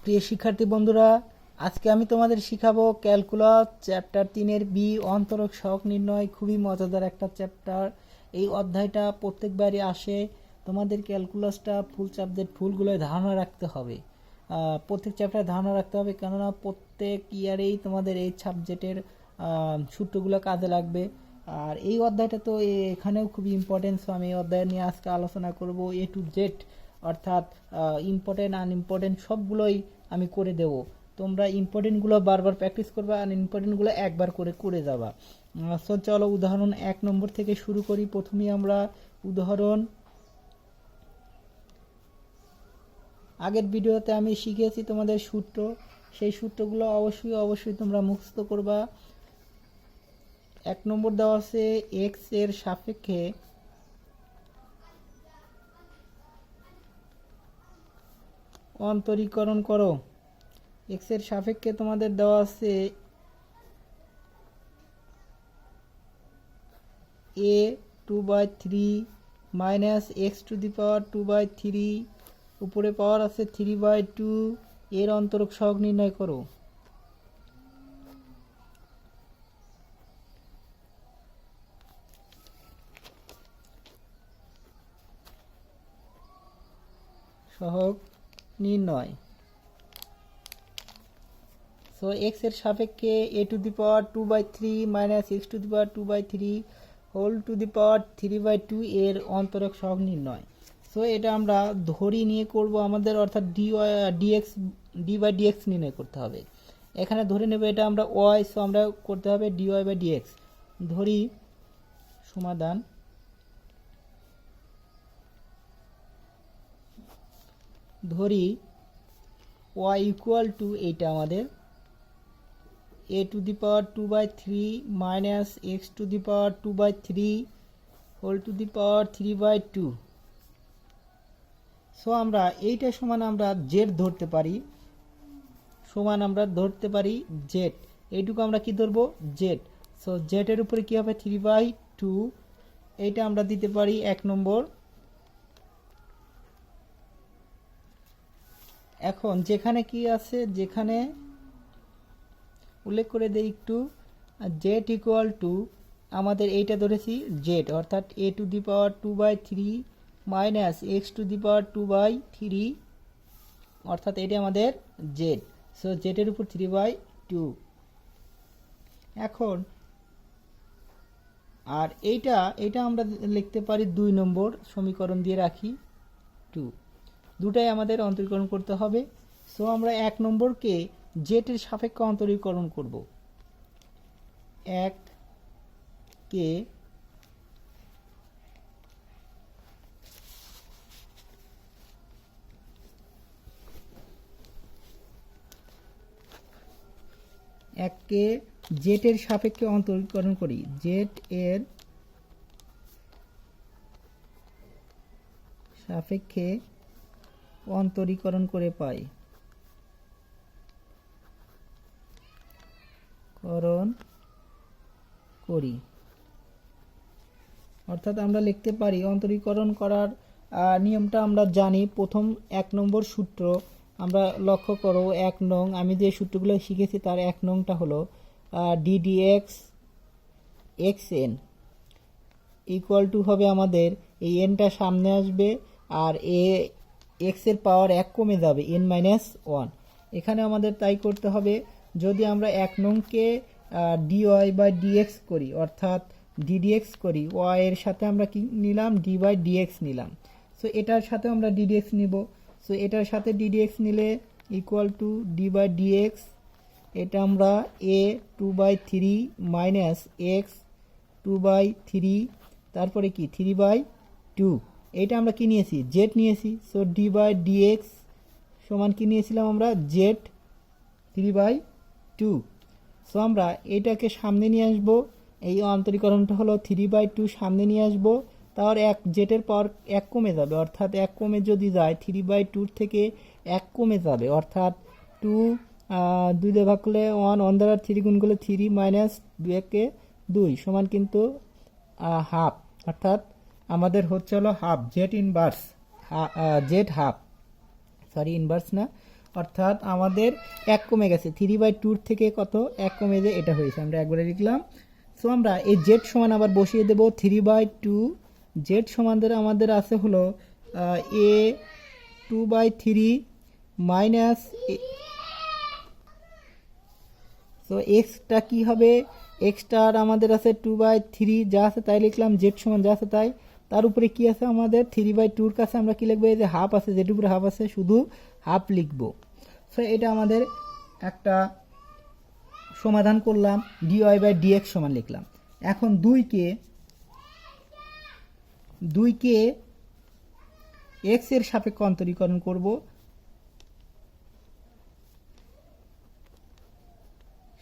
প্রিয় শিক্ষার্থী বন্ধুরা, আজকে আমি তোমাদের শিখাবো ক্যালকুলাস চ্যাপ্টার 3-এর বি অন্তরক সহগ নির্ণয়। খুবই মজাদার একটা চ্যাপ্টার। এই অধ্যায়টা প্রত্যেকবারই আসে। তোমাদের ক্যালকুলাসটা ফুল সাবজেক্ট ফুলগুলোয় ধারণা রাখতে হবে, প্রত্যেক চ্যাপ্টারে ধারণা রাখতে হবে, কেননা প্রত্যেক ইয়ারেই তোমাদের এই সাবজেক্টের সূত্রগুলো কাজে লাগবে। আর এই অধ্যায়টা তো এখানেও খুবই ইম্পর্টেন্ট। আমি এই অধ্যায় নিয়ে আজকে আলোচনা করব এ টু জেড, অর্থাৎ ইম্পর্টেন্ট আনইম্পর্টেন্ট সবগুলোই আমি করে দেব। তোমরা ইম্পর্টেন্টগুলো বারবার প্র্যাকটিস করবা, আনইম্পর্টেন্টগুলো একবার করে করে যাবা। সো চলো উদাহরণ 1 নম্বর থেকে শুরু করি। প্রথমেই আমরা উদাহরণ, আগের ভিডিওতে আমি শিখিয়েছি তোমাদের সূত্র, সেই সূত্রগুলো অবশ্যই তোমরা মুখস্থ করবা। 1 নম্বর দেওয়া আছে এক্স এর সাপেক্ষে অন্তরীকরণ করো। এক্স এর সাপেক্ষে তোমাদের দেওয়া আছে a 2/3 minus x to the power 2/3, উপরে পাওয়ার আছে 3/2, এর অন্তরক সহগ নির্ণয় করো। সহগ নির্ণয়। সো এক্স এর সাপেক্ষে a to the power 2/3 minus x to the power 2/3 whole to the power 3/2 এর অন্তরক সহগ নির্ণয়। সো এটা আমরা ধরি নিয়ে করব আমাদের, অর্থাৎ ডি/ডিএক্স নির্ণয় করতে হবে। এখানে ধরে নেব এটা আমরা ওয়াই, সো আমরা করতে হবে dy/dx। ধরি সমাধান, ধরি y ইকুয়াল টু এইটা আমাদের a to the power 2/3 minus x to the power 2/3 whole to the power 3/2। So আমরা এইটা সমান আমরা জেড ধরতে পারি, সমান আমরা ধরতে পারি জেড। এইটুকু আমরা কি ধরবো? জেড। সো জেড এর উপরে কি হবে? 3/2। এইটা আমরা দিতে পারি 1 নম্বর। এখন যেখানে কি আছে, যেখানে উল্লেখ করে দেই একটু, জেড ইকুয়াল টু আমাদের এইটা ধরেছি জেড, অর্থাৎ a to the power 2/3 minus x to the power 2/3, অর্থাৎ এটা আমাদের জেড। সো জেডের উপর 3/2। এখন আর এইটা আমরা লিখতে পারি 2 নম্বর সমীকরণ দিয়ে রাখি 2। দুটাই আমাদের অন্তরীকরণ করতে হবে। সো আমরা 1 নম্বরকে জেড এর সাপেক্ষে অন্তরীকরণ করব। 1 কে জেড এর সাপেক্ষে অন্তরীকরণ করি। জেড এর সাপেক্ষে অন্তরীকরণ করে পাই করি, অর্থাৎ আমরা লিখতে পারি অন্তরীকরণ করার নিয়মটা আমরা জানি। প্রথম 1 নম্বর সূত্র আমরা লক্ষ্য করো, 1 নং আমি যে সূত্রগুলো শিখেছি তার 1 নংটা হলো ddx xn ইকুয়াল টু হবে আমাদের এই এনটা সামনে আসবে আর এক্স এর পাওয়ার 1 কমে যাবে, n-1। এখানে আমাদের তাই করতে হবে। যদি আমরা 1 নংকে dy/dx করি, অর্থাৎ ddx করি, y এর সাথে আমরা কি নিলাম? d/dx নিলাম। সো এটার সাথে আমরা ddx নিব। সো এটার সাথে ddx নিলে ইকুয়াল টু d/dx, এটা আমরা a 2/3 মাইনাস এক্স 2/3, তারপরে কি 3/2। এটা আমরা কি নিয়েছি? জেড নিয়েছি। সো d/dx সমান কি নিয়েছিলাম আমরা? জেড 3/2। সো আমরা এটাকে সামনে নিয়ে আসব, এই অন্তরীকরণটা হলো 3/2 সামনে নিয়ে আসব, তার জেটের পাওয়ার 1 কমে যাবে, অর্থাৎ 1 কমে যদি যায় 3/2 থেকে 1 কমে যাবে, অর্থাৎ 2 2 দিয়ে ভাগ করলে 1, 1 দ্বারা 3 গুণ করলে 3 মাইনাস 2 কে 2 সমান কিন্তু হাফ, অর্থাৎ আমাদের হচ্ছে হলো half, Z inverse, Z half, sorry inverse না, অর্থাৎ আমাদের 1 কমে গেছে, 3/2 থেকে কত 1 কমে যে এটা হয়েছে, আমরা একবারে লিখলাম। সো আমরা এই জেড সমান আবার বসিয়ে দেব 3/2, জেড সমান ধরে আমাদের আছে হলো এ 2/3 মাইনাস, সো এক্সটা কি হবে, এক্সটার আমাদের আছে 2/3 যা আছে তাই লিখলাম, জেড সমান যা আছে তাই, তার উপরে কি আছে আমাদের 3/2 কাছে আমরা কি লিখবো, এই যে হাফ আছে, যেটার উপরে হাফ আছে শুধু হাফ লিখবো। সো এটা আমাদের একটা সমাধান করলাম, dy/dx সমান লিখলাম। এখন 2কে x এর সাপেক্ষে অন্তরীকরণ করব,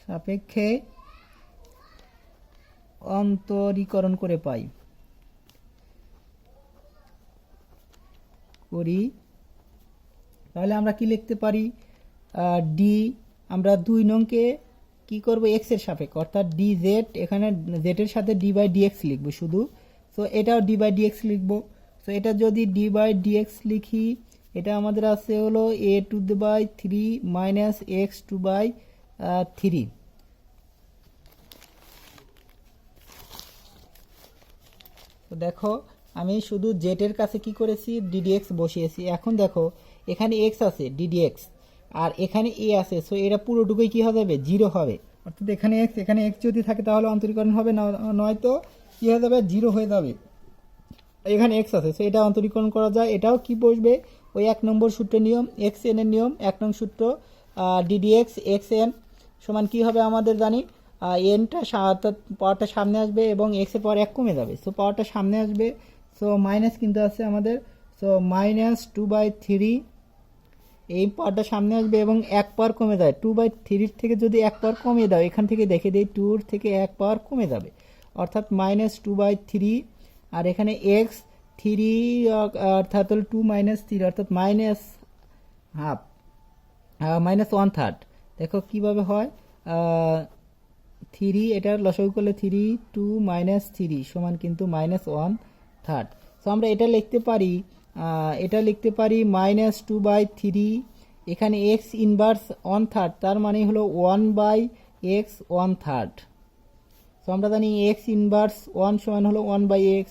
সাপেক্ষে অন্তরীকরণ করে পাই তাহলে আমরা কি লিখতে পারি, ডি, আমরা 2 নংকে কি করব x এর সাপেক্ষে, অর্থাৎ dz, এখানে z এর সাথে d/dx লিখব শুধু। সো এটাও d/dx লিখব। সো এটা যদি d/dx লিখি, এটা আমাদের আছে হলো a2/3 মাইনাস x2/3। তো দেখো আমি শুধু জেড এর কাছে কি করেছি, ddx বসিয়েছি। এখন দেখো এখানে x আছে ddx, আর এখানে a আছে, সো এরা পুরোটুকুই কি হয়ে যাবে, 0 হবে। অর্থাৎ এখানে x যদি থাকে তাহলে অন্তরীকরণ হবে, নয়তো কি হয়ে যাবে, 0 হয়ে যাবে। এখানে x আছে, সো এটা অন্তরীকরণ করা যায়। এটাও কি বসবে, ওই 1 নম্বর সূত্রের নিয়ম, xn এর নিয়ম, 1 নং সূত্র, ddx xn সমান কি হবে আমাদের জানি, এনটা অর্থাৎ পাওয়ারটা সামনে আসবে এবং এক্স এর পাওয়ার 1 কমে যাবে, সো পাওয়ারটা সামনে আসবে, সো মাইনাস কিন্তু আছে আমাদের, সো -2/3, এই পাওয়ারটা সামনে আসবে এবং 1 পাওয়ার কমে যায়, 2/3 থেকে যদি 1 পাওয়ার কমিয়ে দাও, এখান থেকে দেখে দেই 2 থেকে 1 পাওয়ার কমে যাবে, অর্থাৎ -2/3, আর এখানে এক্স 3 অর্থাৎ 2 - 3 অর্থাৎ -হাফ, -1/3। দেখো কিভাবে হয়, 3 এটার লসাগু করলে 3, 2 - 3 সমান কিন্তু -1/3। সো আমরা এটা লিখতে পারি, -2/3, এখানে x ইনভার্স 1/3, তার মানে হলো 1/x 1/3। সো আমরা জানি x ইনভার্স 1 সমান হলো 1/x,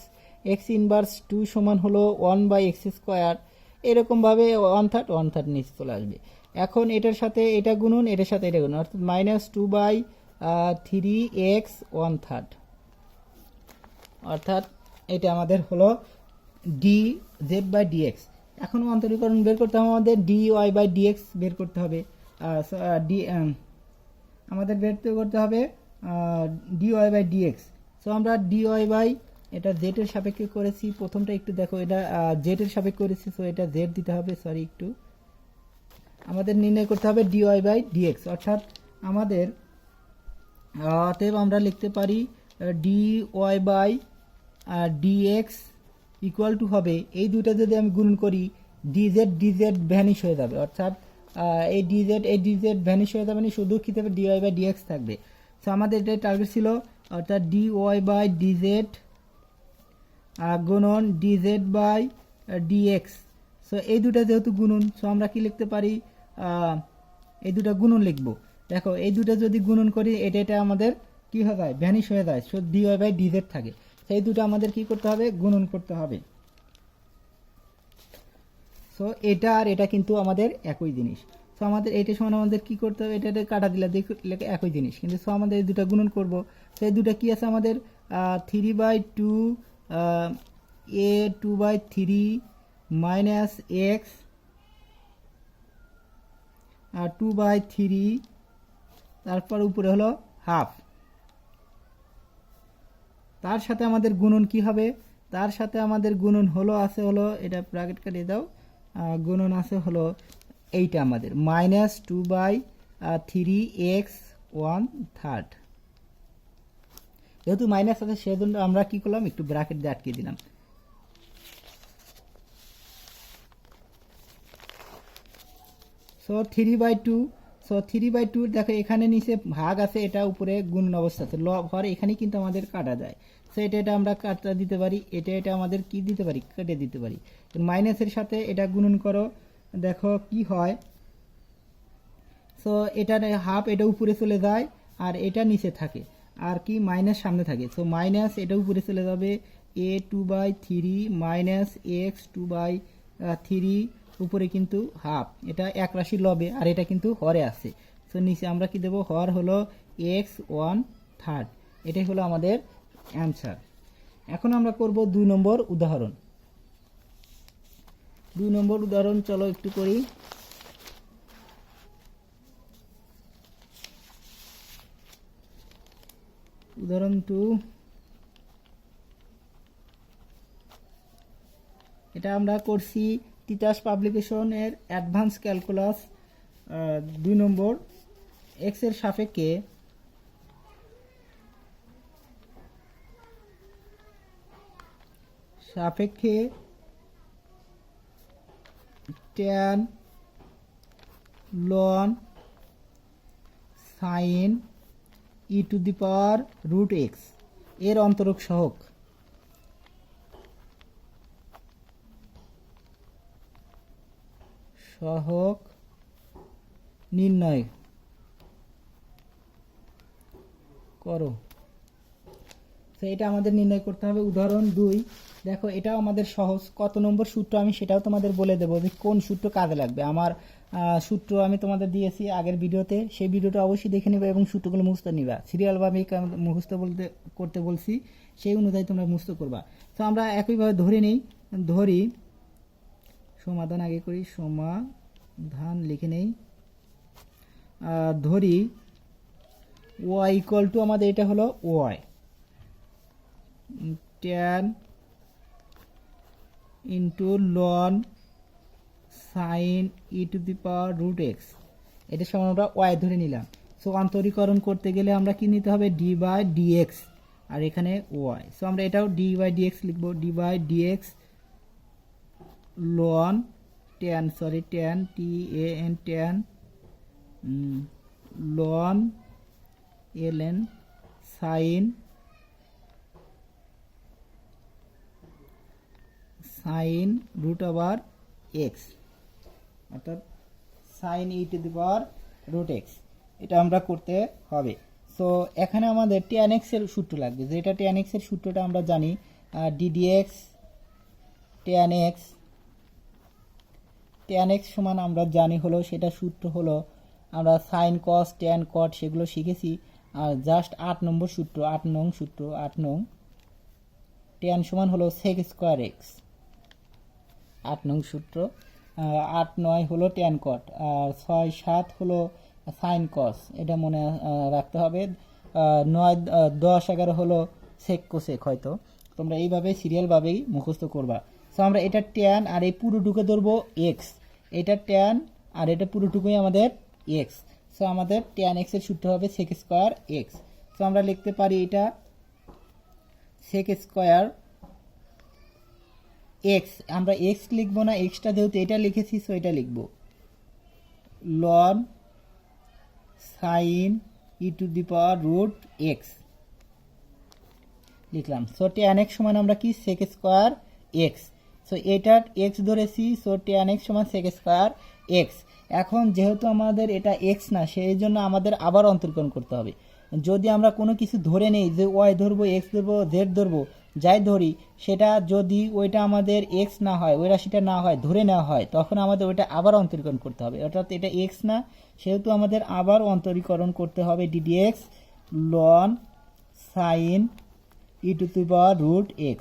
x ইনভার্স 2 সমান হলো 1/x², এরকমভাবে 1/3 নিচে চলে আসবে। এখন এটার সাথে এটা গুণন, এটার সাথে এটা গুণন, অর্থাৎ -2/3x 1/3, অর্থাৎ এটা আমাদের হলো dz/dx। এখন অন্তরীকরণ বের করতে হবে, আমাদের dy/dx বের করতে হবে, আমাদের বের করতে হবে dy/dx। সো আমরা dy এটা z এর সাপেক্ষে করেছি, প্রথমটা একটু দেখো, এটা z এর সাপেক্ষে করেছি, সো এটা z দিতে হবে, সরি একটু আমাদের নির্ণয় করতে হবে dy/dx, অর্থাৎ আমাদের অতএব আমরা লিখতে পারি dy/dx ইকুয়াল টু হবে, এই দুটো যদি আমি গুণ করি dz ভ্যানিশ হয়ে যাবে, অর্থাৎ এই dz ভ্যানিশ হয়ে যাবে, না শুধু কি থাকবে dy/dx থাকবে। সো আমাদের এটাই টার্গেট ছিল, অর্থাৎ dy/dz গুণন dz/dx। সো এই দুটো যেহেতু গুণন, সো আমরা কি লিখতে পারি, এই দুটো গুণন লিখব। দেখো এই দুটো যদি গুণন করি, এটা আমাদের কি হয়ে যায়, ভ্যানিশ হয়ে যায়, সো dy/dz থাকে, সেই দুটো আমাদের কি করতে হবে, গুণন করতে হবে। সো এটা আর এটা কিন্তু আমাদের একই জিনিস, সো আমাদের এটা সমান আমাদের কি করতে হবে, এটা কাটা দিলে দেখে একই জিনিস, কিন্তু সো আমাদের এই দুটো গুণন করব। সেই দুটো কি আছে আমাদের, 3/2 a 2/3 মাইনাস x 2/3, তারপর উপরে হলো হাফ, তার সাথে আমাদের গুণন কি হবে, তার সাথে আমাদের গুণন হলো আছে হলো, এটা ব্র্যাকেট কাটিয়ে দাও, গুণন আছে হলো এইটা আমাদের -2/3x 1/3, যেহেতু মাইনাস আছে সেজন্য আমরা কি করলাম, একটু ব্র্যাকেট দিয়ে আটকে দিলাম। সো 3/2 দেখো এখানে নিচে ভাগ আছে, এটা উপরে গুণন অবস্থা আছে, হর এখানে কিন্তু আমাদের কাটা যায়, সো এটা আমরা কাটা দিতে পারি, এটা আমাদের কি দিতে পারি, কেটে দিতে পারি। মাইনাসের সাথে এটা গুণন করো, দেখো কি হয়, সো এটার হাফ এটা উপরে চলে যায় আর এটা নিচে থাকে, আর কি মাইনাস সামনে থাকে। সো মাইনাস এটা উপরে চলে যাবে, a2/3 মাইনাস x2/3 উপরে কিন্তু হাফ, এটা এক রাশি লবে আর এটা কিন্তু হরে আছে। সো নিচে আমরা কি দেবো, হর হলো x1/3। এটাই হলো আমাদের অ্যান্সার। এখন আমরা করব 2 নম্বর উদাহরণ। 2 নম্বর উদাহরণ চলো একটু করি। উদাহরণ 2, এটা আমরা করছি তিতাস পাবলিকেশনের অ্যাডভান্স ক্যালকুলাস 2 নম্বর। এক্স এর সাপেক্ষে ট্যান লন সাইন e⁻√x এর অন্তরক সহগ নির্ণয় করো। তো এটা আমাদের নির্ণয় করতে হবে। উদাহরণ 2, দেখো এটাও আমাদের সহজ। কত নম্বর সূত্র আমি সেটাও তোমাদের বলে দেবো যে কোন সূত্র কাজে লাগবে। আমার সূত্র আমি তোমাদের দিয়েছি আগের ভিডিওতে, সেই ভিডিওটা অবশ্যই দেখে নেবে এবং সূত্রগুলো মুখস্থ নিবা। সিরিয়ালভাবে মুখস্থ করতে বলছি, সেই অনুযায়ী তোমরা মুখস্থ করবা। তো আমরা একইভাবে ধরি সমাধান আগে করি, সমাধান লিখে নেই। ধরি y = আমাদের এটা হলো y, tan ln sin e⁻√x এটা সমান আমরা y ধরে নিলাম। সো অন্তরীকরণ করতে গেলে আমরা কি নিতে হবে, d/dx, আর এখানে y। সো আমরা এটাও d/dx লিখব, d/dx ln tan ln sin √x অর্থাৎ sin e⁻√x এটা আমরা করতে হবে। সো এখানে আমাদের tan x এর সূত্র লাগবে, যেটা tan x এর সূত্রটা আমরা জানি, ddx tan x সমান আমরা জানি হলো, সেটা সূত্র হলো আমরা sin cos tan cot সেগুলো শিখেছি। আর জাস্ট 8 নম্বর সূত্র, 8 নং tan সমান হলো sec² x, 8 নং সূত্র। 8 9 হলো tan cot, আর 6 7 হলো sin cos, এটা মনে রাখতে হবে। 9 10 11 হলো sec cosec, হয়তো তোমরা এইভাবে সিরিয়ালভাবেই মুখস্থ করবা। সো আমরা এটা tan আর এই পুরোটুকু ধরবো x, এটা tan আর এটা পুরোটুকুই আমাদের x। সো আমাদের tan x এর সূত্র হবে sec² x। সো আমরা লিখতে পারি এটা sec² x, আমরা x লিখবো না, xটা যেহেতু এটা লিখেছি সো এটা লিখবো ln sin e⁻√x লিখলাম। সো tan x সমান আমরা কি sec² x। সো এটা x ধরেছি, সো tan x সমান sec² x। এখন যেহেতু আমাদের এটা x না, সেই জন্য আমাদের আবার অন্তরীকরণ করতে হবে। যদি আমরা কোনো কিছু ধরে নেই যে y ধরবো, x ধরবো, z ধরবো, যাই ধরি, সেটা যদি ওইটা আমাদের x না হয়, ওই রাশিটা না হয়, ধরে নেওয়া হয়, তখন আমাদের ওইটা আবার অন্তরীকরণ করতে হবে। অর্থাৎ এটা x না, সেহেতু আমাদের আবার অন্তরীকরণ করতে হবে ddx ln sin e⁻√x।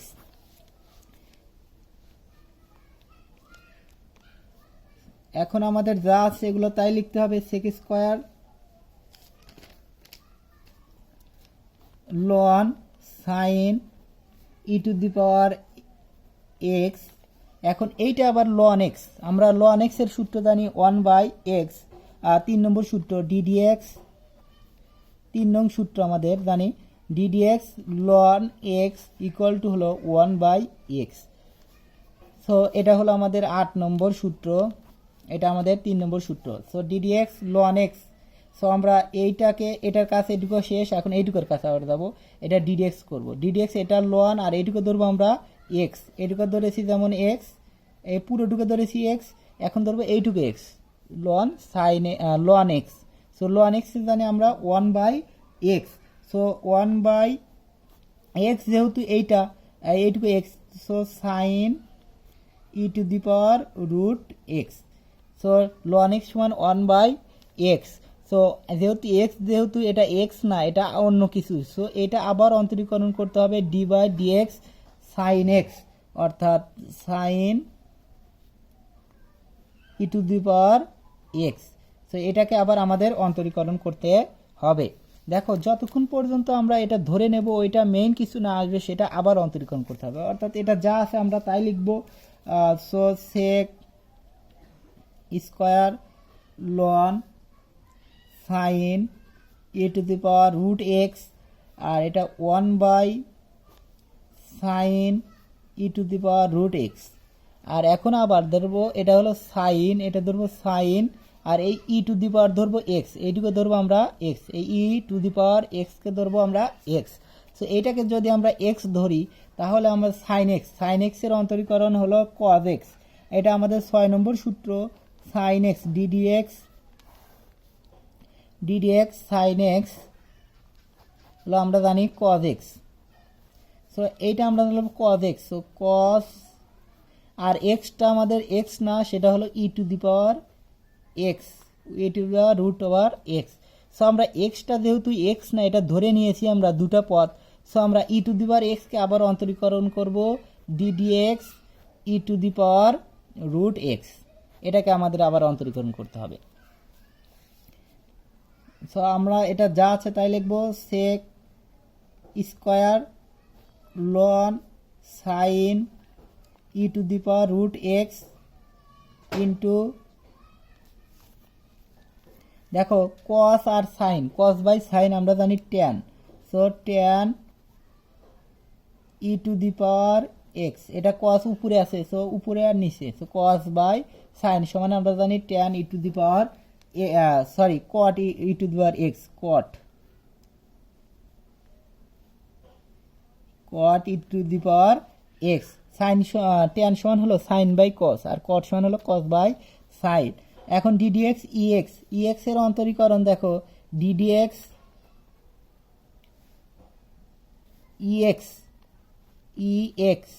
এখন আমাদের যা আছে এগুলো তাই লিখতে হবে, sec² ln sin e⁻x। এখন এইটা আবার ln x, আমরা ln x এর সূত্র জানি 1/x। 3 নম্বর সূত্র ddx, 3 নং সূত্র আমাদের জানি ddx ln x হলো 1/x। সো এটা হলো আমাদের 8 নম্বর সূত্র, এটা আমাদের 3 নম্বর সূত্র। So ddx ln x, so আমরা এইটাকে, এটার কাছে এটুকু শেষ, এখন এইটুকুর কাছে আবার যাবো, এটা ddx করব। ddx এটা ln আর এইটুকু ধরবো আমরা x, এইটুকু ধরেছি যেমন x, এই পুরোটুকু ধরেছি x, এখন ধরবো এইটুকু x ln sin ln x। So ln x জানি আমরা 1/x। সো 1/x যেহেতু এইটুকু x, so sine e to the power root x. So ln x সমান 1/x। সো যেহেতু এটা এক্স না, এটা অন্য কিছু, সো এটা আবার অন্তরীকরণ করতে হবে d/dx সাইন এক্স, অর্থাৎ sign e to the power x. So এটাকে আবার আমাদের অন্তরীকরণ করতে হবে। দেখো যতক্ষণ পর্যন্ত আমরা এটা ধরে নেব ওইটা মেইন কিছু না আসবে সেটা আবার অন্তরীকরণ করতে হবে, অর্থাৎ এটা যা আছে আমরা তাই লিখব। So sec square loan sine e to the power root x, আর এটা 1/সাইন e to the power root x. আর এখন আবার ধরবো এটা হলো সাইন, এটা ধরবো সাইন, আর এই ই টু দি পাওয়ার ধরবো এক্স, এইটুকু ধরবো আমরা এক্স, এই ই টু দি পাওয়ার এক্সকে ধরবো আমরা এক্স। সো এইটাকে যদি আমরা এক্স ধরি তাহলে আমরা সাইন এক্সের অন্তরীকরণ হলো কজ এক্স। এটা আমাদের 6 নম্বর সূত্র, sine x d d x sine x হলো আমরা জানি কজ এক্স। সো এইটা আমরা ধরলাম কজ এক্স। সো কস, আর এক্সটা আমাদের এক্স না, সেটা হলো e to the power x, e to the power root over x. So আমরা এক্সটা যেহেতু এক্স না, এটা ধরে নিয়েছি আমরা দুটা পদ। সো আমরা ই টু দি পাওয়ার এক্সকে আবার অন্তরীকরণ করব d d x e to the power root x, এটাকে আমাদের আবার অন্তরীকরণ করতে হবে। সো আমরা এটা যা আছে তাই লিখব, sec square loan sine e to the power root x into, দেখো কস আর সাইন, কস বাই সাইন আমরা জানি tan. So tan e to the power x, এটা কস উপরে আছে, সো উপরে আর নিচে, সো কস বাই সাইন সমান আমরা জানি tan e to the power cot e to the power x, cot e to the power x. Sine tan সমান হলো সাইন বাই কস, আর কট সমান হলো কস বাই সাইন। এখন ডিডিএক্স ইএক্স এর অন্তরীকরণ দেখো, ডিডিএক্স ইএক্স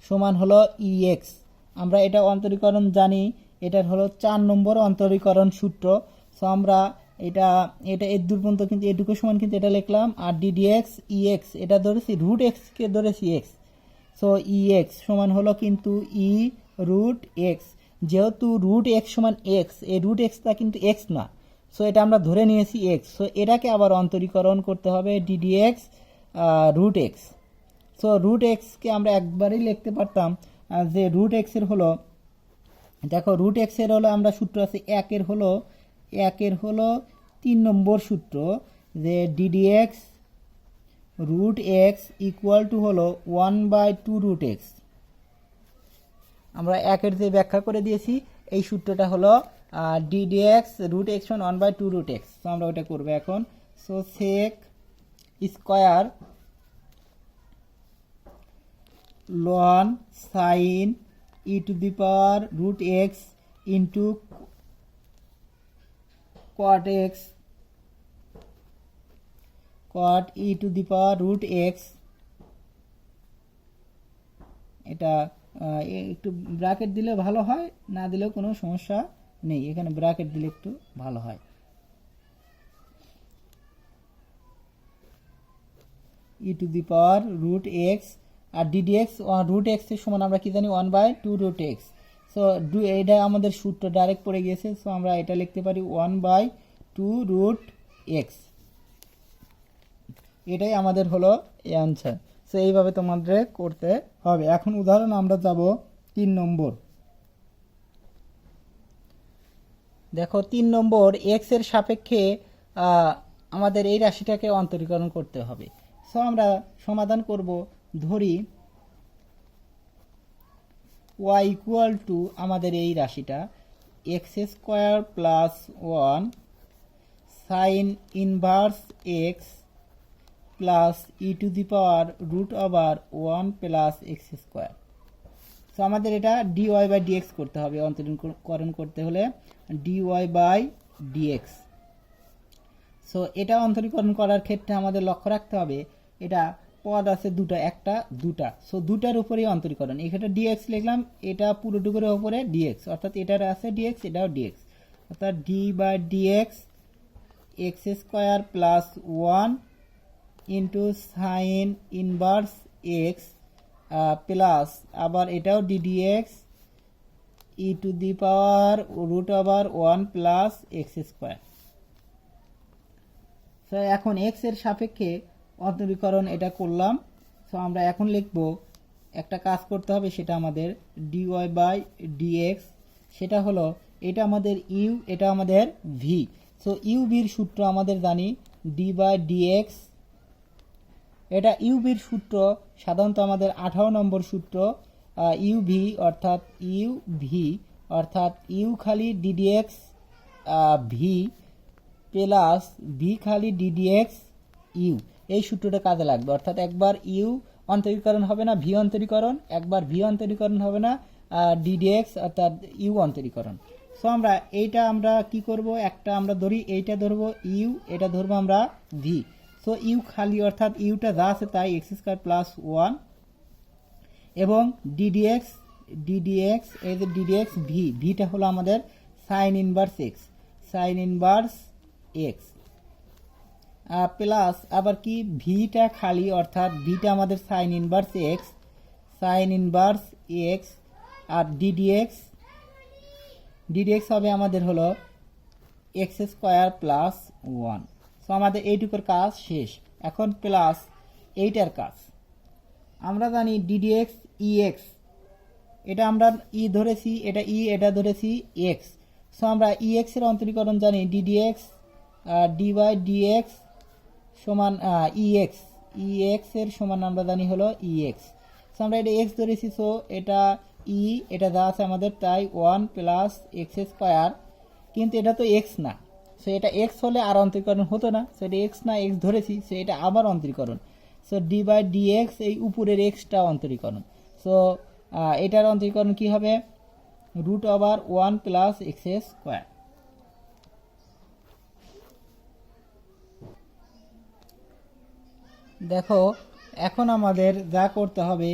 সমান হলো ইএক্স। আমরা এটা অন্তরীকরণ জানি, এটার হলো 4 নম্বর অন্তরীকরণ সূত্র। সো আমরা এটা এর দূর পর্যন্ত কিন্তু এটুকু সমান কিন্তু এটা লিখলাম, আর ডিডিএক্স ইএক্স এটা ধরেছি রুট এক্সকে ধরেছি এক্স। সো ইএক্স সমান হলো কিন্তু ই রুট এক্স, যেহেতু রুট এক্স সমান এক্স, এই রুট এক্সটা কিন্তু এক্স না, সো এটা আমরা ধরে নিয়েছি এক্স। সো এটাকে আবার অন্তরীকরণ করতে হবে d d x root x. So root এক্সকে আমরা একবারই লিখতে পারতাম যে রুট এক্সের হলো, দেখো রুট এক্সের হলো আমরা সূত্র আছে একের হলো 3 নম্বর সূত্র, যে d d x root x equal to হলো 1/2 রুট এক্স। আমরা একের যে ব্যাখ্যা করে দিয়েছি এই সূত্রটা হলো ডিডিএক্স রুট এক্স সমান 1/2 রুট এক্স। তো আমরা ওটা করবো এখন। So sec square loan sine e to the power root x into cot e to the power root x. এটা একটু ব্র্যাকেট দিলে ভালো হয়, না দিলেও কোনো সমস্যা নেই, এখানে ব্র্যাকেট দিলে একটু ভালো হয়। E to the power root x, আর ডিডিএক্স রুট এক্স এর সমান আমরা কি জানি 1/2 রুট এক্স। সো এটা আমাদের সূত্র ডাইরেক্ট পড়ে গিয়েছে, সো আমরা এটা লিখতে পারি 1/2 রুট এক্স। এটাই আমাদের হলো অ্যান্সার। সো এইভাবে তোমাদের করতে হবে। এখন উদাহরণ আমরা যাব 3 নম্বর। দেখো 3 নম্বর, এক্স এর সাপেক্ষে আমাদের এই রাশিটাকে অন্তরীকরণ করতে হবে। সো আমরা সমাধান করব, ধরি y ইকুয়াল টু আমাদের এই রাশিটা x square plus 1 sine inverse x plus e to the power root over 1 plus x square. So আমাদের এটা ডিওয়াই বাই ডিএক্স করতে হবে, অন্তরীকরণ করতে হলে ডিওয়াই বাই ডিএক্স। সো এটা অন্তরীকরণ করার ক্ষেত্রে আমাদের লক্ষ্য রাখতে হবে এটা পদ আছে দুটা, একটা দুটা, সো দুটার উপরেই অন্তরীকরণ। এখানে ডিএক্স লিখলাম, এটা পুরোটুকুর উপরে ডিএক্স, অর্থাৎ এটার আছে ডিএক্স, এটাও ডিএক্স, অর্থাৎ d by d x x square plus 1 into sine inverse x plus আবার এটাও d d x e to the power root over 1 plus x square. So এখন এক্স এর সাপেক্ষে অন্তরীকরণ এটা করলাম। সো আমরা এখন লিখব একটা কাজ করতে হবে, সেটা আমাদের ডিওয়াই বাই ডিএক্স, সেটা হলো এটা আমাদের ইউ, এটা আমাদের ভি। সো ইউ ভির সূত্র আমাদের জানি ডি বাই ডিএক্স, এটা ইউ ভির সূত্র সাধারণত আমাদের 18 নম্বর সূত্র, ইউ ভি অর্থাৎ ইউ ভি অর্থাৎ ইউ খালি ডিডিএক্স ভি প্লাস ভি খালি ডিডিএক্স ইউ, এই সূত্রটা কাজে লাগবে। অর্থাৎ একবার ইউ অন্তরীকরণ হবে না ভি অন্তরীকরণ, একবার ভি অন্তরীকরণ হবে না ডিডিএক্স অর্থাৎ ইউ অন্তরীকরণ। সো আমরা এইটা আমরা কি করব, একটা আমরা ধরি, এইটা ধরবো ইউ, এটা ধরবো আমরা ভি। সো ইউ খালি অর্থাৎ ইউটা যা আছে তাই এক্স স্কোয়ার প্লাস 1 এবং ডিডিএক্স ডিডিএক্স এই যে ডিডিএক্স ভি, ভিটা হলো আমাদের sine inverse x, sine inverse x plus আবার কি ভিটা খালি অর্থাৎ ভিটা আমাদের sine inverse x, sine inverse x আর ডিডিএক্স, ডিডিএক্স হবে আমাদের হলো এক্স স্কোয়ার প্লাস 1। সো আমাদের এইটুকুর কাজ শেষ। এখন প্লাস এইটার কাজ আমরা জানি ডিডিএক্স ইএক্স, এটা আমরা ই ধরেছি, এটা ই, এটা ধরেছি এক্স। সো আমরা ইএক্স এর অন্তরীকরণ জানি ডিডিএক্স ডি বাই ডিএক্স সমান ইএক্স, ইএক্স এর সমান আমরা জানি হলো ইএক্স। সো আমরা এটা এক্স ধরেছি, সো এটা ই, এটা যা আছে আমাদের তাই 1 প্লাস এক্স স্কোয়ার, কিন্তু এটা তো এক্স না, সো এটা এক্স হলে আর অন্তরীকরণ হতো না, সো এটা এক্স না, এক্স ধরেছি, সো এটা আবার অন্তরীকরণ। সো ডি বাই ডিএক্স এই উপরের এক্সটা অন্তরীকরণ। সো এটার অন্তরীকরণ কি হবে root over 1 plus x square. দেখো এখন আমাদের যা করতে হবে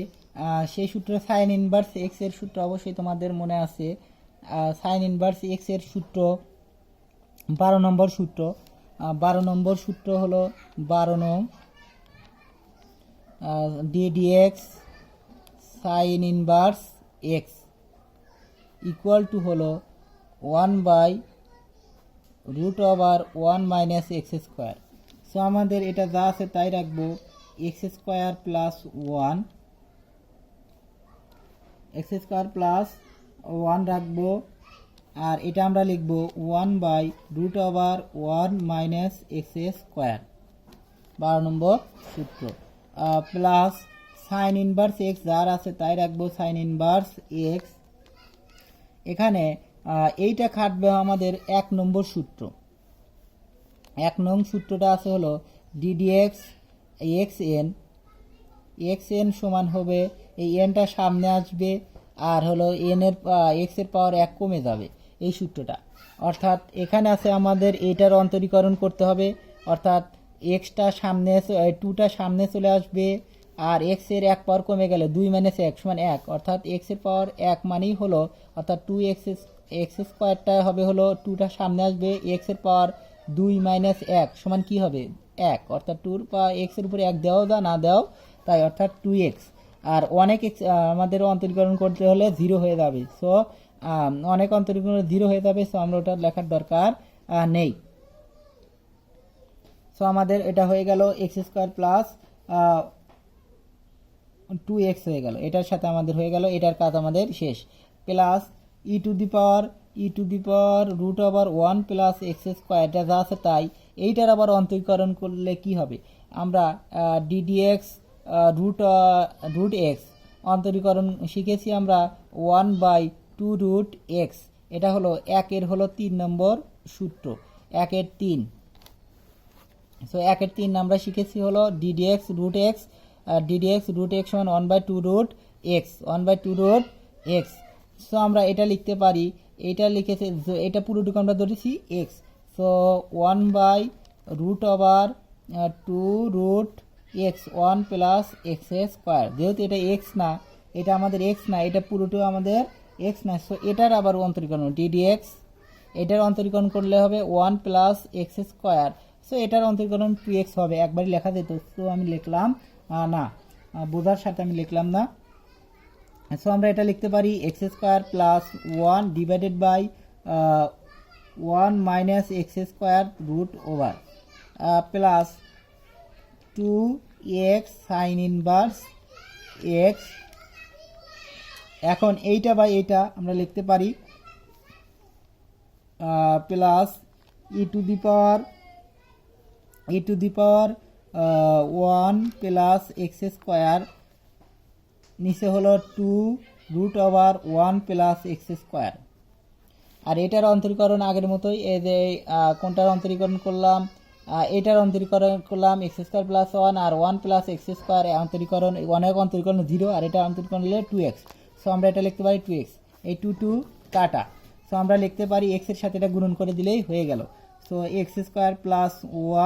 সেই সূত্র সাইন ইনভার্স এক্স এর সূত্র অবশ্যই তোমাদের মনে আছে, সাইন ইনভার্স এক্স এর সূত্র 12 নম্বর সূত্র, 12 নম্বর সূত্র হলো 12 নং d d x sine inverse x equal to হলো 1 by root over 1 minus x square. So আমাদের এটা যা আছে তাই রাখবো x square plus 1, x square plus 1 রাখবো, আর এটা আমরা লিখবো 1 by root over 1 minus x square, 12 নম্বর সূত্র, প্লাস সাইন ইনভার্স এক্স যার আছে তাই রাখবো সাইন ইনভার্স এক্স। এখানে এইটা খাটবে আমাদের 1 নম্বর সূত্র, 1 নং সূত্রটা আছে হলো ddx x N, x N সমান হবে এই এনটা সামনে আসবে আর হলো এন এর এক্স এর পাওয়ার 1 কমে যাবে এই সূত্রটা। অর্থাৎ এখানে আছে আমাদের এটার অন্তরীকরণ করতে হবে, অর্থাৎ এক্সটা সামনে 2টা সামনে চলে আসবে আর এক্স এর 1 পাওয়ার কমে গেলে 2 মাইনাস 1 সমান 1, অর্থাৎ এক্স এর পাওয়ার 1 মানেই হলো অর্থাৎ 2x এক্স স্কোয়ারটা হবে হলো 2টা সামনে আসবে, এক্স এর পাওয়ার 2 মাইনাস 1 সমান কি হবে 1, অর্থাৎ 2 বা এক্স এর উপরে 1 দেওয়া যা না দেওয়া তাই, অর্থাৎ 2x আর অনেক এক্স আমাদের অন্তরীকরণ করতে হলে 0 হয়ে যাবে। সো অনেক অন্তরীকরণ 0 হয়ে যাবে, সো আমরা ওটা লেখার দরকার নেই। সো আমাদের এটা হয়ে গেল এক্স স্কোয়ার প্লাস 2x হয়ে গেল, এটার সাথে আমাদের হয়ে গেল, এটার কাজ আমাদের শেষ। Plus e to the power root over 1 plus x square, এটা যা আছে তাই, এইটার আবার অন্তরীকরণ করলে কি হবে, আমরা ডিডিএক্স রুট এক্স অন্তরীকরণ শিখেছি আমরা 1 বাই 2 রুট এক্স, এটা হলো 1 এর হলো 3 নম্বর সূত্র, 1 এর 3। সো 1 এর 3 আমরা শিখেছি হলো d d x root x, d d x root x সমান 1 by 2 root x, 1 by 2 root x. So আমরা এটা লিখতে পারি, এটা লিখেছে এটা পুরোটুকু আমরা ধরেছি x, so 1 by root over 2√x1 plus x square. যেহেতু এটা এক্স না, এটা আমাদের এক্স না, এটা পুরোটাও আমাদের এক্স না, সো এটার আবার অন্তরীকরণ ডিডিএক্স, এটার অন্তরীকরণ করলে হবে 1 প্লাস এক্স স্কোয়ার। সো এটার অন্তরীকরণ 2x হবে, একবারই লেখা যেত, তো আমি লিখলাম না, বোঝার সাথে আমি লিখলাম না। সো আমরা এটা লিখতে পারি x square plus 1 divided by 1 minus x square root over plus 2x sine inverse x. এখন এইটা বাই এইটা আমরা লিখতে পারি plus e to the power 1 plus x square, নিচে হলো 2√1 প্লাস এক্স স্কোয়ার। আর এটার অন্তরীকরণ আগের মতোই, এই যে কোনটার অন্তরীকরণ করলাম, এটার অন্তরীকরণ করলাম এক্স স্কোয়ার প্লাস 1 আর 1 প্লাস এক্স স্কোয়ার, অন্তরীকরণ 1 অন্তরীকরণ 0 আর এটা অন্তরীকরণ হলে 2x। সো আমরা এটা লিখতে পারি 2x, এই 2 কাটা। সো আমরা লিখতে পারি x এর সাথে এটা গুণন করে দিলেই হয়ে গেল। সো এক্স স্কোয়ার প্লাস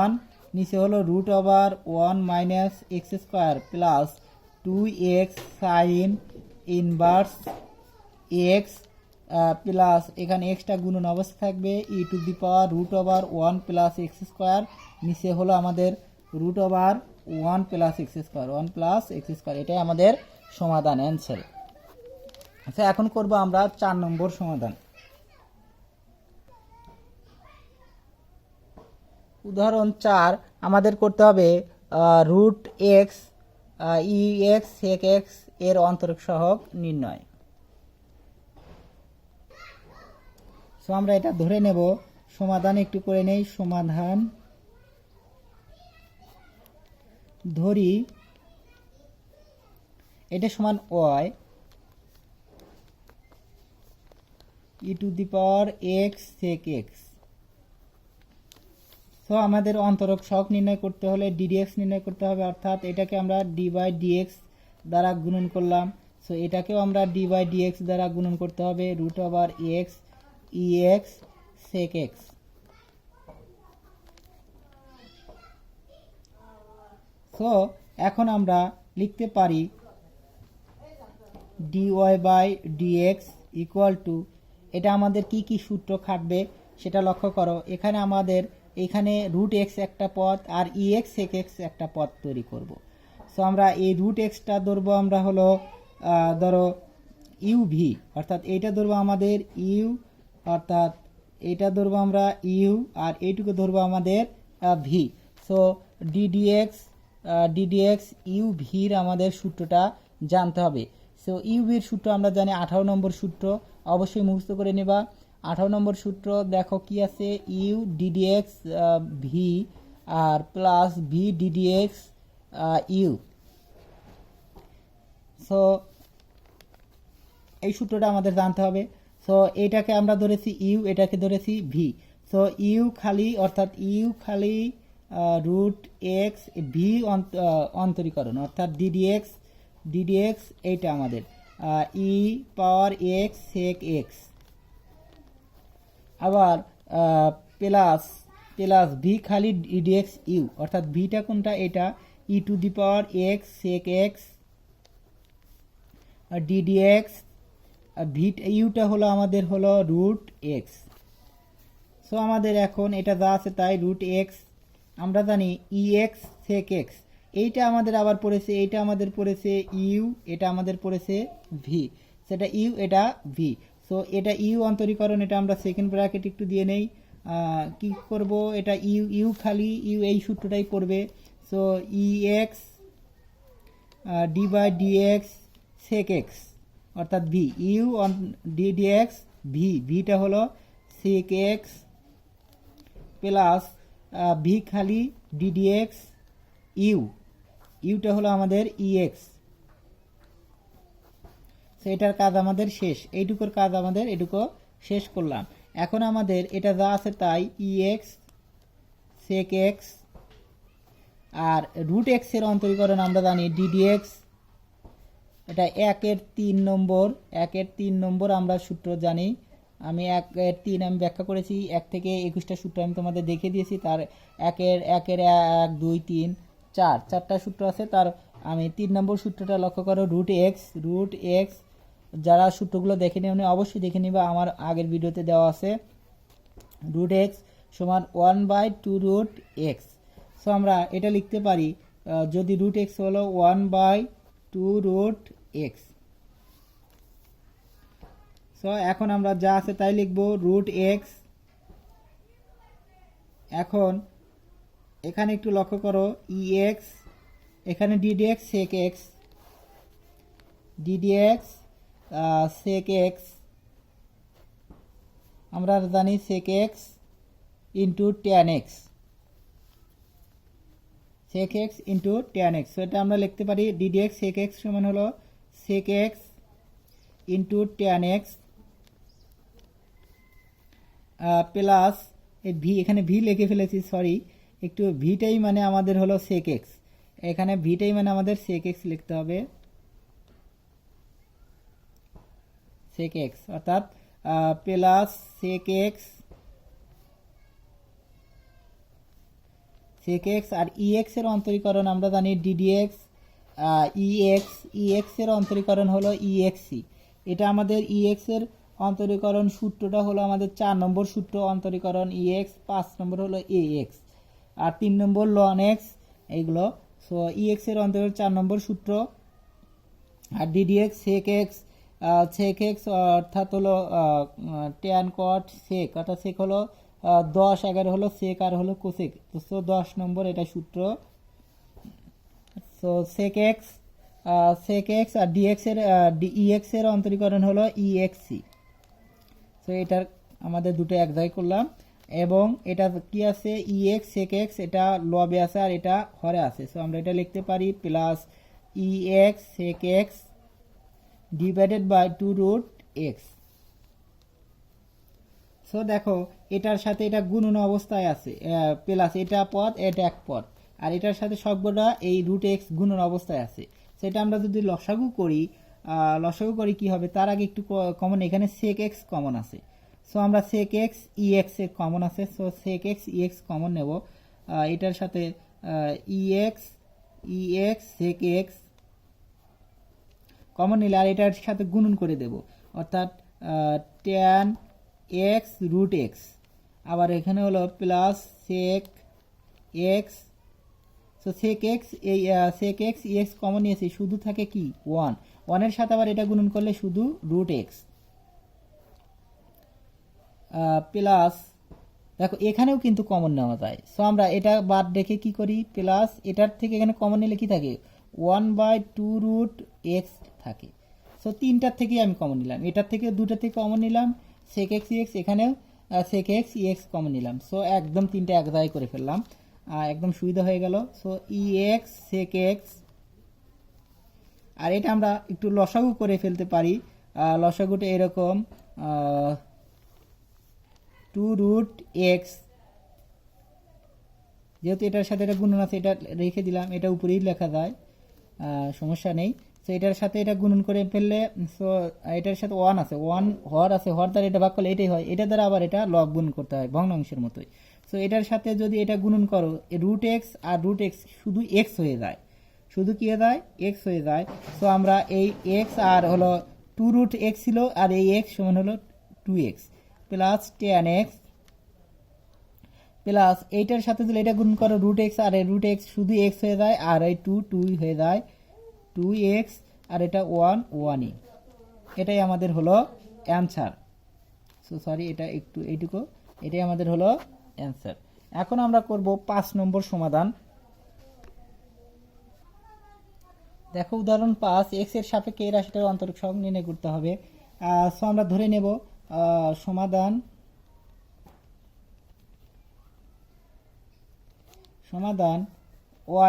1, নিচে হলো root over 1 minus x square plus 2x sine inverse x plus এখানে এক্সটা গুণন অবস্থা থাকবে e to the power root over 1 plus x square, নিচে হলো আমাদের root over 1 plus x square, 1 plus x square. এটাই আমাদের সমাধান, অ্যান্সার। আচ্ছা, এখন করব আমরা 4 নম্বর সমাধান। উদাহরণ 4 আমাদের করতে হবে root x e x sec x এর অন্তরক সহগ নির্ণয়। সো আমরা এটা ধরে নেব, সমাধান একটু করে নেই। সমাধান ধরি এটা সমান y e to the power x sec x. So আমাদের অন্তরক সহগ নির্ণয় করতে হলে ডিডিএক্স নির্ণয় করতে হবে, অর্থাৎ এটাকে আমরা ডি বাই ডিএক্স দ্বারা গুণন করলাম। সো এটাকেও আমরা ডি বাই ডিএক্স দ্বারা গুণন করতে হবে, root over x e x sec x. So এখন আমরা লিখতে পারি dy by dx equal to, এটা আমাদের কি কি সূত্র খাটবে সেটা লক্ষ্য করো। এখানে আমাদের এখানে রুট এক্স একটা পদ আর ই এক্স সেক এক্স একটা পদ তৈরি করব। সো আমরা এই রুট এক্সটা ধরবো আমরা হলো ধরো ইউ ভি, অর্থাৎ এইটা ধরবো আমাদের ইউ, অর্থাৎ এইটা ধরবো আমরা ইউ আর এইটুকু ধরবো আমাদের ভি। সো ডিডিএক্স ইউ ভির আমাদের সূত্রটা জানতে হবে। সো ইউ ভির সূত্র আমরা জানি 18 নম্বর সূত্র, অবশ্যই মুখস্থ করে নেবা। 18 নম্বর সূত্র দেখো কি আছে, ইউ ডিডিএক্স ভি আর plus v ddx u. So এই সূত্রটা আমাদের জানতে হবে। সো এটাকে আমরা ধরেছি ইউ, এটাকে ধরেছি ভি। সো ইউ খালি, অর্থাৎ ইউ খালি রুট এক্স, ভি অন্তরীকরণ, অর্থাৎ ডিডিএক্স এইটা আমাদের e power x sec x, আবার প্লাস ভি খালি ডিডিএক্স ইউ, অর্থাৎ ভিটা কোনটা, এটা e to the power x sec x d d x, v ইউটা হলো আমাদের হলো রুট এক্স। সো আমাদের এখন এটা যা আছে তাই রুট এক্স, আমরা জানি ই এক্স সেক এক্স, এইটা আমাদের আবার পড়েছে, এইটা আমাদের পড়েছে ইউ, এটা আমাদের পড়েছে ভি, সেটা ইউ এটা ভি। সো এটা ইউ অন্তরীকরণ, এটা আমরা সেকেন্ড ব্র্যাকেট একটু দিয়ে নেই। কি করব, এটা ইউ খালি ইউ এই সূত্রটাই পড়বে। So e x d by dx sec x, অর্থাৎ ভি ইউ ডিডিএক্স ভি, ভিটা হলো সেক এক্স প্লাস ভি খালি ডিডিএক্স ইউ, ইউটা হলো আমাদের ইএক্স। সো এটার কাজ আমাদের শেষ, এইটুকুর কাজ আমাদের এটুকু শেষ করলাম। এখন আমাদের এটা যা আছে তাই ইএক্স সেক এক্স আর রুট এক্স এর অন্তরীকরণ আমরা জানি ডিডিএক্স, এটা 1-এর 3 নম্বর আমরা সূত্র জানি আমি 1-3 আমি ব্যাখ্যা করেছি, 1 থেকে 21টা সূত্র আমি তোমাদের দেখিয়ে দিয়েছি। তার 1 2 3 4 চারটা সূত্র আছে। তার আমি 3 নম্বর সূত্রটা লক্ষ্য করো, রুট এক্স। যারা সূত্রগুলো দেখে নিও অবশ্যই দেখে নিবা, আমার আগের ভিডিওতে দেওয়া আছে। রুট এক্স সমান 1/2 রুট এক্স। সো আমরা এটা লিখতে পারি, যদি রুট এক্স হলো 1/2 রুট এক্স। সো এখন আমরা যা আছে তাই লিখব, রুট এক্স। এখন এখানে একটু লক্ষ্য করো, ই এক্স, এখানে ddx sec x, ddx sec x, আমরা জানি sec x into tan x, sec x into tan x. এটা আমরা লিখতে পারি ডিডিএক্স সেক এক্স সমান হলো sec x into tan x plus v, এখানে ভি লিখে ফেলেছি, সরি, একটু ভিটাই মানে আমাদের হলো সেক এক্স, এখানে ভিটাই মানে আমাদের সেক এক্স লিখতে হবে, সেক এক্স, অর্থাৎ plus sec x, sec x আর ইএক্স এর অন্তরীকরণ আমরা জানি ডিডিএক্স ইএক্স, ইএক্স এর অন্তরীকরণ হলো ইএক্সি। এটা আমাদের ইএক্স এর অন্তরীকরণ সূত্রটা হলো আমাদের 4 নম্বর সূত্র, অন্তরীকরণ ইএক্স, 5 নম্বর হলো এএক্স, আর 3 নম্বর লন এক্স, এইগুলো। সো ইএক্স এর অন্তরীকরণ 4 নম্বর সূত্র, আর d d x sec x, sec x অর্থাৎ হলো ট্যান কট সেক, অর্থাৎ সেক হলো 10, 11 হলো সেক আর হলো কোসেক। তো 10 নম্বর এটা সূত্র। সো সেক এক্স আর ডিএক্স এর ইএক্স এর অন্তরীকরণ হলো ইএক্সি। সো এটার আমাদের দুটো এক জায়গায় করলাম, এবং এটা কি আছে ইএক্স সেক এক্স, এটা লবে আছে আর এটা হরে আছে। সো আমরা এটা লিখতে পারি plus e x sec x divided by 2 root x. So দেখো এটার সাথে এটা গুণন অবস্থায় আছে, প্লাস এটা পদ, এটা এক পদ, আর এটার সাথে সবকটা এই রুট এক্স গুণন অবস্থায় আছে। সেটা আমরা যদি লসাগু করি কি হবে, তার আগে একটু কমন, এখানে সেক এক্স কমন আছে। সো আমরা সেক এক্স ইএক্স এর কমন আছে, so sec x e x common নেব, এটার সাথে ইএক্স সেক এক্স কমন নিলে আর এটার সাথে গুণন করে দেব, অর্থাৎ ট্যান এক্স রুট এক্স, আবার এখানে হলো plus sec x. So sec x, এই সেক এক্স এক্স কমন নিয়েছি, শুধু থাকে কি 1, 1 এর সাথে আবার এটা গুণন করলে শুধু রুট এক্স প্লাস, দেখো এখানেও কিন্তু কমন নেওয়া যায়। সো আমরা এটা বাদ রেখে কি করি, প্লাস এটার থেকে এখানে কমন নিলে কি থাকে 1/2 রুট এক্স থাকে। সো 3টার থেকেই আমি কমন নিলাম, এটার থেকে 2টা থেকে কমন নিলাম, সেক এক্স ইএক্স, এখানেও সেক এক্স ইএক্স কমন নিলাম। সো একদম 3টা এক জায়গায় করে ফেললাম, একদম সুবিধা হয়ে গেল। সো ইএক্স সেক এক্স, আর এটা আমরা একটু লসাগু করে ফেলতে পারি, লসাগুটা এরকম 2 রুট এক্স, যেহেতু এটার সাথে এটা গুণন আছে এটা রেখে দিলাম, এটা উপরেই লেখা যায়, সমস্যা নেই। সো এটার সাথে এটা গুণন করে ফেললে, সো এটার সাথে 1 আছে, 1 হর আছে, হর দ্বারা এটা ভাগ করলে এটাই হয়, এটা দ্বারা আবার এটা লব গুণ করতে হয় ভগ্নাংশের মতোই। সো এটার সাথে যদি এটা গুণন করো, রুট এক্স আর রুট এক্স শুধু এক্স হয়ে যায়, শুধু কি হয়ে যায় এক্স হয়ে যায়। সো আমরা এই এক্স আর হলো 2 রুট এক্স ছিল, আর এই এক্স সমান হলো 2x plus tan x plus এইটার সাথে যদি এটা গুণ করো রুট এক্স, আর রুট এক্স শুধু এক্স হয়ে যায়, আর এই 2 হয়ে যায় 2x, আর এটা 1 এটাই আমাদের হলো অ্যান্সার। সো সরি, এটা একটু এইটুকু, এটাই আমাদের হলো অ্যান্সার। এখন আমরা করব 5 নম্বর সমাধান। দেখো উদাহরণ 5, এক্স এর সাপেক্ষে এই রাশিটার অন্তরিক সহগ নির্ণয় করতে হবে। সো আমরা ধরে নেব সমাধান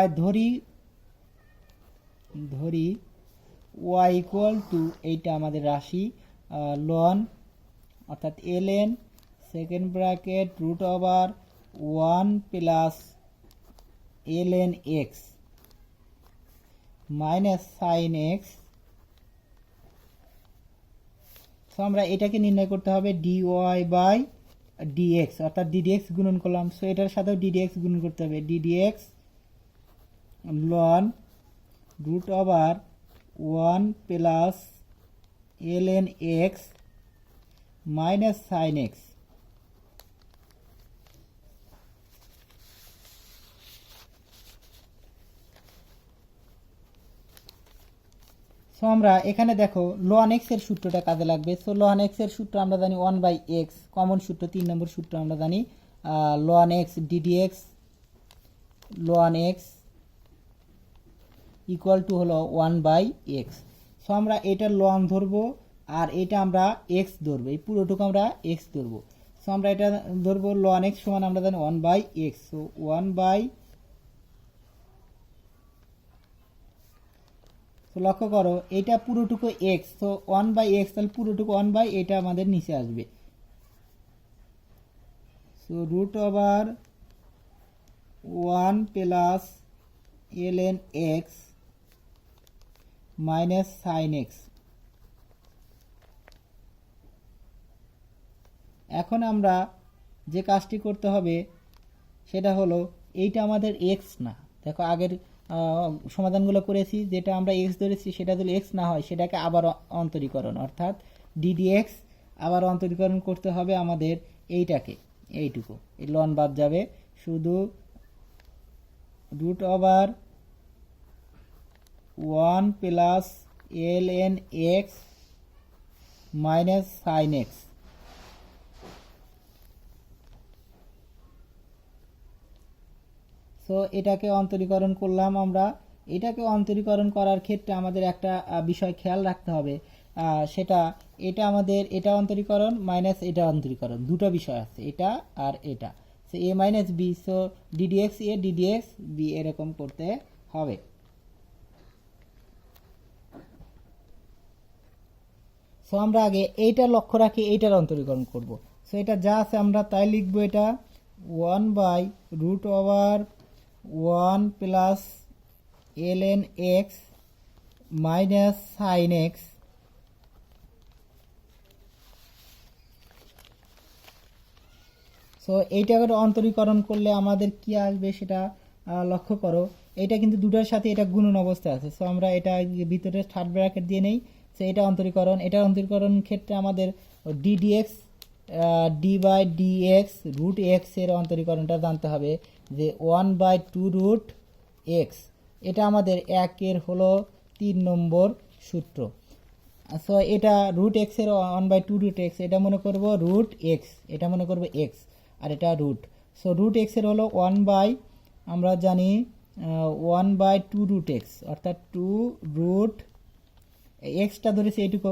y, ধরি y ইকুয়াল টু, এইটা আমাদের রাশি লন, অর্থাৎ ln second bracket root over 1 plus ln x minus sine x। So আমরা এটাকে নির্ণয় করতে হবে dy বাই dx, অর্থাৎ ddx গুণন করলাম। সো এটার সাথেও ddx গুণন করতে হবে, ddx ln root over 1 plus ln x minus sine x. So আমরা এখানে দেখো ln x এর সূত্রটা কাজে লাগবে। সো ln x এর সূত্র আমরা জানি 1/x, কমন সূত্র 3 নম্বর সূত্র আমরা জানি ln x ddx ln x equal to হলো 1/x। সো আমরা এটা ln ধরবো আর এটা আমরা x ধরবো, এই পুরোটুকু আমরা x ধরবো। সো আমরা এটা ধরবো ln x সমান আমরা জানি 1/x। সো 1/, লক্ষ্য করো এটা পুরোটুকু x, তো 1/x, তাহলে পুরোটুকু 1/, এটা আমাদের নিচে আসবে। So root over 1 plus ln x minus sine x. এখন আমরা যে কাজটি করতে হবে সেটা হলো এইটা আমাদের x না। দেখো আগের সমাধানগুলো করেছি, যেটা আমরা x ধরেছি সেটা যদি x না হয় সেটাকে আবার অন্তরীকরণ, অর্থাৎ ddx আবার অন্তরীকরণ করতে হবে আমাদের এইটাকে, এইটুকু এই লন বাদ যাবে, শুধু root over 1 plus ln x minus sine x. So এটাকে অন্তরীকরণ করলাম আমরা। এটাকে অন্তরীকরণ করার ক্ষেত্রে আমাদের একটা বিষয় খেয়াল রাখতে হবে, সেটা এটা আমাদের এটা অন্তরীকরণ মাইনাস এটা অন্তরীকরণ, দুটো বিষয় আছে, এটা আর এটা। So a minus b, so ddx a ddx b এরকম করতে হবে। সো আমরা আগে এইটা লক্ষ্য রাখি এইটার অন্তরীকরণ করব। সো এটা যা আছে আমরা তাই লিখবো, এটা 1/√1 plus ln x minus sine x. So এইটাকে অন্তরীকরণ করলে আমাদের কি আসবে সেটা লক্ষ্য করো। এটা কিন্তু দুটোর সাথে এটা গুণন অবস্থা আছে। সো আমরা এটা ভিতরে থার্ড ব্র্যাকেট দিয়ে নেই। সো এটা অন্তরীকরণ, এটার অন্তরীকরণ ক্ষেত্রে আমাদের ddx d/dx রুট এক্স এর অন্তরীকরণটা জানতে হবে, যে 1/2√x, এটা আমাদের 1 এর হলো 3 নম্বর সূত্র। সো এটা রুট এক্স এর 1/2√x, এটা মনে করব রুট এক্স, এটা মনে করব এক্স, আর এটা রুট। সো রুট এক্স এর হলো 1/, আমরা জানি 1/2√x, অর্থাৎ 2 রুট এক্সটা ধরেছি এইটুকু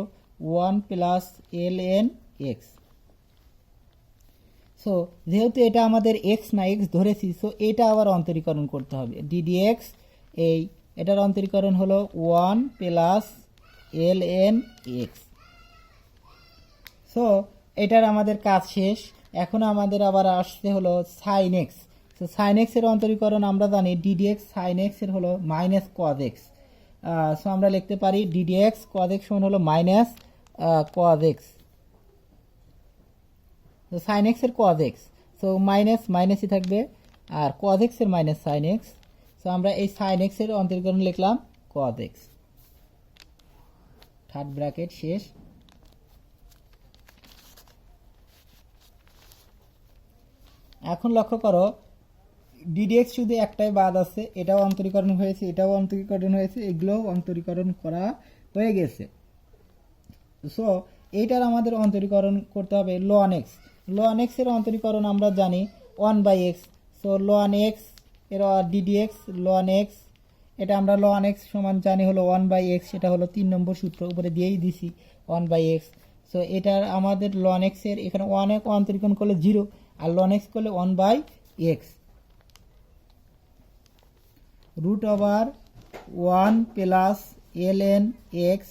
1 প্লাস ln x। সো যেহেতু এটা আমাদের এক্স না এক্স ধরেছি, সো এটা আবার অন্তরীকরণ করতে হবে, ddx এই এটার অন্তরীকরণ হলো 1 প্লাস ln x। সো এটার আমাদের কাজ শেষ। এখন আমাদের আবার আসতে হলো sine x. So sine x এর অন্তরীকরণ আমরা জানি ddx সাইন এক্স এর হলো মাইনাস কজ এক্স। সো আমরা লিখতে পারি ddx cos x সমান হলো মাইনাস cos x। তো সাইন এক্স এর cos x, সো মাইনাস মাইনাসই থাকবে, আর cos x এর মাইনাস সাইন এক্স। সো আমরা এই সাইন এক্স এর অন্তরীকরণ লিখলাম cos x, থার্ড ব্র্যাকেট শেষ। এখন লক্ষ্য করো ddx শুধু একটাই বাদ আছে, এটাও অন্তরীকরণ হয়েছে, এটাও অন্তরীকরণ হয়েছে, এগুলোও অন্তরীকরণ করা হয়ে গেছে। সো এইটার আমাদের অন্তরীকরণ করতে হবে ln x। ln x এর অন্তরীকরণ আমরা জানি 1/x। সো ln x এর ddx ln x, এটা আমরা ln x সমান জানি হলো 1/x, সেটা হলো 3 নম্বর সূত্র, উপরে দিয়েই দিছি 1/x। সো এটার আমাদের ln x এর এখানে 1 অন্তরীকরণ করলে 0, আর ln x করলে 1/x। Root over 1 plus ln x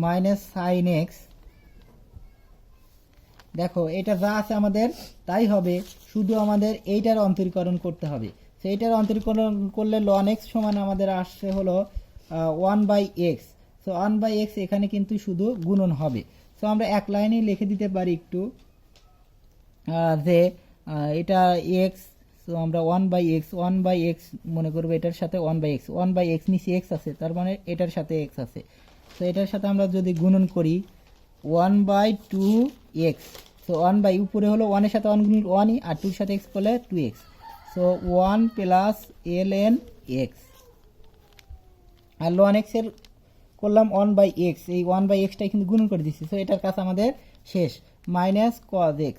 minus sine x. দেখো এটা যা আছে আমাদের তাই হবে, শুধু আমাদের এইটার অন্তরীকরণ করতে হবে। সেইটার অন্তরীকরণ করলে ln x সমান আমাদের আসছে হলো 1/x। সো 1/x এখানে কিন্তু শুধু গুণন হবে। সো আমরা এক লাইনে লিখে দিতে পারি একটু যে এটা x, সো আমরা 1/x মনে করবো, এটার সাথে 1/x নিচে x আছে, তার মানে এটার সাথে x আছে। তো এটার সাথে আমরা যদি গুণন করি 1/2x, সো 1 উপরে হলো 1 এর সাথে 1 গুণ 1ই, আর 2 এর সাথে x করলে 2x, so 1 plus ln x, আর ln x এর করলাম 1/x, এই 1/xটাই কিন্তু গুণন করে দিচ্ছি। সো এটার কাছে আমাদের শেষ, মাইনাস cos x,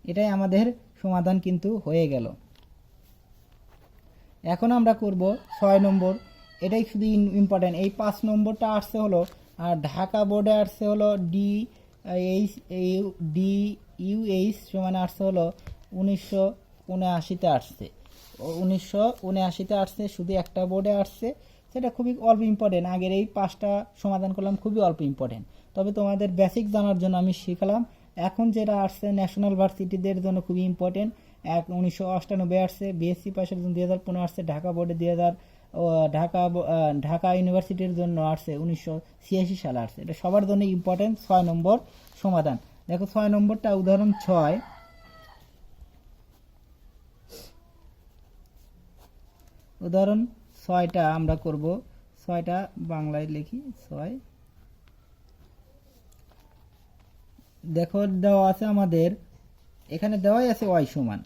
এটাই আমাদের সমাধান কিন্তু হয়ে গেল। এখন আমরা করব 6 নম্বর, এটাই শুধু ইম্পর্টেন্ট। এই 5 নম্বরটা আসছে হলো ঢাকা বোর্ডে আসছে হলো DUH সমান আসছে হলো 1979-তে আসছে, 1979-তে আসছে, শুধু একটা বোর্ডে আসছে, সেটা খুবই অল্প ইম্পর্টেন্ট। আগের এই 5টা সমাধান করলাম, খুবই অল্প ইম্পর্টেন্ট, তবে তোমাদের বেসিক জানার জন্য আমি শিখালাম। এখন যেটা আসছে ন্যাশনাল ভার্সিটিদের জন্য খুবই ইম্পর্টেন্ট, 1998 আসছে, বিএসসি পাশের জন্য 2015 আসছে, ঢাকা বোর্ডে 2000, ঢাকা ইউনিভার্সিটির জন্য আসছে 1986 সালে আসছে। এটা সবার জন্য ইম্পর্টেন্ট। 6 নম্বর সমাধান দেখো, 6 নম্বরটা উদাহরণ 6, উদাহরণ 6টা আমরা করব। 6টা বাংলায় লিখি 6। দেখো দেওয়া আছে আমাদের, এখানে দেওয়াই আছে y সমান,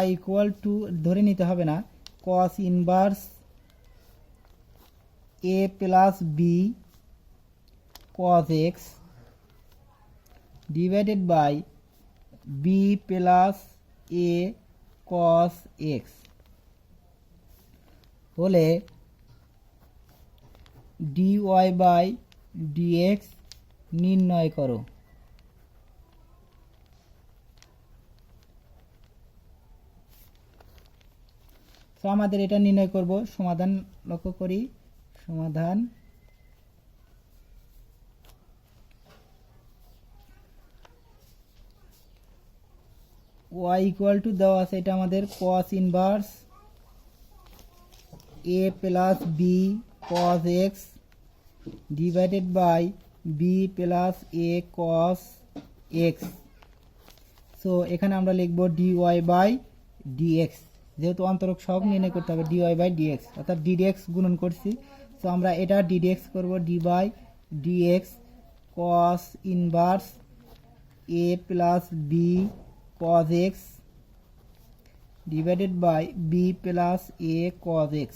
y ইকুয়াল টু ধরে নিতে হবে না, cos inverse a plus b cos x divided by b plus a cos x হলে dy বাই dx নির্ণয় করো। তো আমাদের এটা নির্ণয় করব। সমাধান লক্ষ্য করি, সমাধান y ইকুয়াল টু দেওয়া আছে, এটা আমাদের cos inverse a plus b cos x divided by b plus a cos x। So এখানে আমরা লিখব dy বাই dx, যেহেতু অন্তরক সহগ নির্ণয় করতে হবে, dy বাই dx, অর্থাৎ ddx গুণন করছি। সো আমরা এটা ddx করব, d by dx cos inverse a plus b cos x divided by b plus a cos x।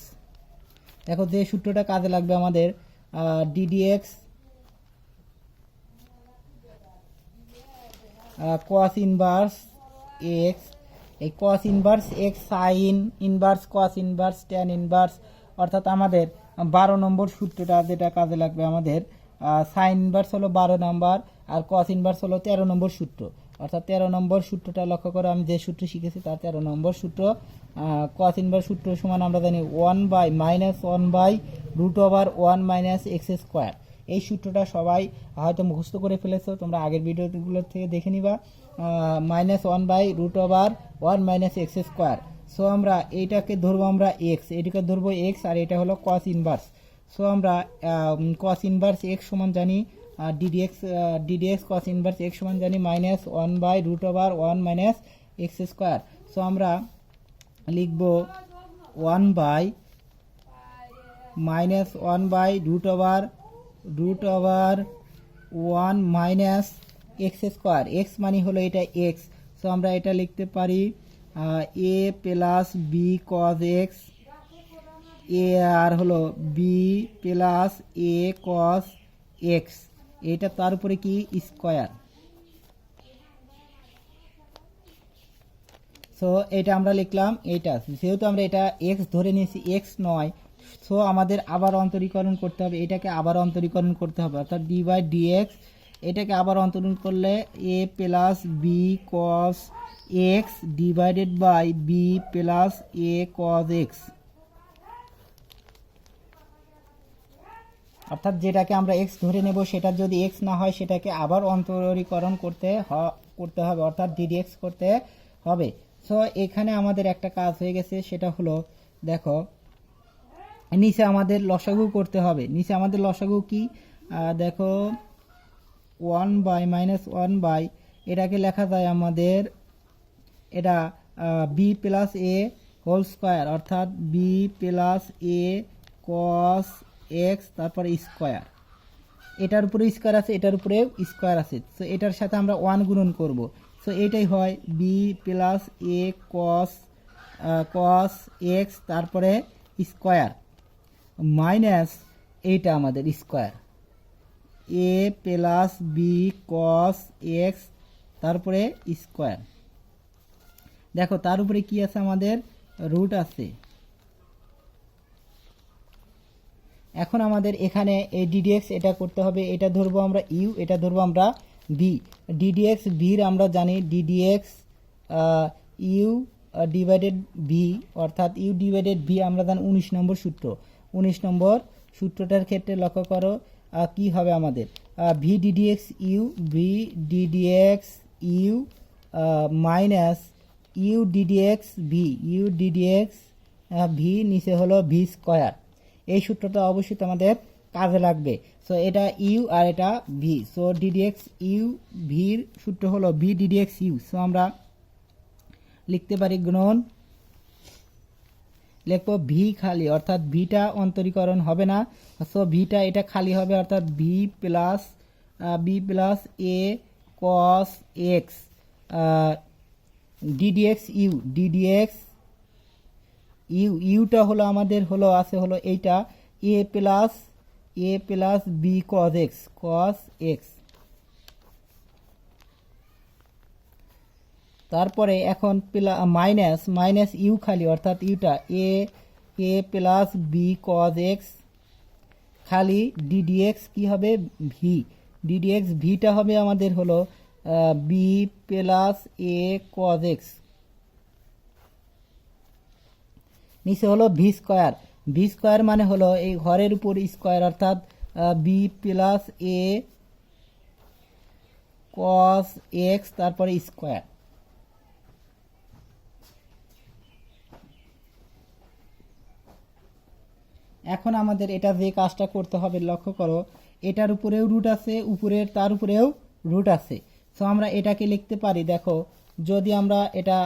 দেখো যে সূত্রটা কাজে লাগবে আমাদের, ddx cos ইনভার্স x, এই cos inverse x sin inverse cos inverse tan inverse, অর্থাৎ আমাদের 12 নম্বর সূত্রটা যেটা কাজে লাগবে আমাদের, sin ইনভার্স হলো 12 নম্বর আর cos ইনভার্স হলো 13 নম্বর সূত্র, অর্থাৎ 13 নম্বর সূত্রটা লক্ষ্য করে আমি যে সূত্র শিখেছি তার 13 নম্বর সূত্র। cos ইনভার্স সূত্র সমান আমরা জানি 1 by minus 1 by root over 1 minus x square. এই সূত্রটা সবাই হয়তো মুখস্থ করে ফেলেছো, তোমরা আগের ভিডিওগুলো থেকে দেখে নিবা। Minus 1 by root over 1 minus x square. So আমরা এইটাকে ধরবো আমরা এক্স, এটাকে ধরবো এক্স, আর এটা হলো cos ইনভার্স। সো আমরা cos ইনভার্স এক্স সমান জানি ddx cos ইনভার্স x সমান জানি minus 1 by root over 1 minus x square. So আমরা লিখব 1 by minus 1 by root over 1 minus x square, x মানে হলো এটা এক্স। সো আমরা এটা লিখতে পারি a plus b cos x, a আর হলো b plus a cos x, এটা তার উপরে কি স্কয়ার। সো এটা আমরা লিখলাম, এইটা যেহেতু আমরা এটা x ধরে নিয়েছি, x নয়, সো আমাদের আবার অন্তরীকরণ করতে হবে, এটাকে আবার অন্তরীকরণ করতে হবে, অর্থাৎ d বাই dx, এটাকে আবার অন্তরীকরণ করলে a plus b cos x divided by b plus a cos x, অর্থাৎ যেটাকে আমরা x ধরে নেব সেটা যদি x না হয় সেটাকে আবার অন্তরীকরণ করতে হবে, অর্থাৎ ddx করতে হবে। সো এখানে আমাদের একটা কাজ হয়ে গেছে, সেটা হলো দেখো নিচে আমাদের লসাগু করতে হবে। নিচে আমাদের লসাগু কি দেখো 1/-1 এটাকে লেখা যায় আমাদের, এটা বি প্লাস এ হোল স্কোয়ার, অর্থাৎ B plus a cos x তারপরে স্কোয়ার। এটার উপরে স্কোয়ার আছে, এটার উপরেও স্কোয়ার আছে, সো এটার সাথে আমরা 1 গুণন করব। সো এটাই হয় B plus a cos x তারপরে স্কোয়ার মাইনাস এইটা আমাদের স্কোয়ার এ প্লাস বি কস এক্স তারপরে স্কোয়ার। দেখো তার উপরে কি আছে আমাদের, রুট আছে। এখন আমাদের এখানে এই ডিডিএক্স এটা করতে হবে, এটা ধরবো আমরা ইউ, এটা ধরবো আমরা বি। ডিডিএক্স ভির আমরা জানি ডিডিএক্স ইউ ডিভাইডেড ভি, অর্থাৎ ইউ ডিভাইডেড ভি আমরা জানি 19 নম্বর সূত্র। 19 নম্বর সূত্রটার ক্ষেত্রে লক্ষ্য করো কি হবে আমাদের, v ddx u, v ddx u minus u ddx v, u ddx v নিচে হলো ভি স্কোয়ার। এই সূত্রটা অবশ্যই আমাদের কাজে লাগবে। সো এটা ইউ আর এটা ভি, সো ডিডিএক্স ইউ ভির সূত্র হলো ভি ডিডিএক্স ইউ। সো আমরা লিখতে পারি গুণন, লিখবো ভি খালি, অর্থাৎ ভিটা অন্তরীকরণ হবে না, সো ভিটা এটা খালি হবে, অর্থাৎ v plus a cos x ddx u, ddx ইউটা হলো আমাদের হলো আছে হলো এইটা a plus b cos x. তারপরে এখন মাইনাস ইউ খালি, অর্থাৎ ইউটা a plus b cos x খালি ডিডিএক্স কি হবে ভি, ডিডিএক্স ভিটা হবে আমাদের হলো b plus a cos x নিচে হলো ভি স্কোয়ার। ভি স্কোয়ার মানে হলো এই ঘরের উপর স্কোয়ার, অর্থাৎ B plus a cos x তারপরে স্কোয়ার। এখন আমাদের এটা যে কাজটা করতে হবে লক্ষ্য করো, এটার উপরেও রুট আছে, তার উপরেও রুট আছে। সো আমরা এটাকে লিখতে পারি, দেখো যদি আমরা এটা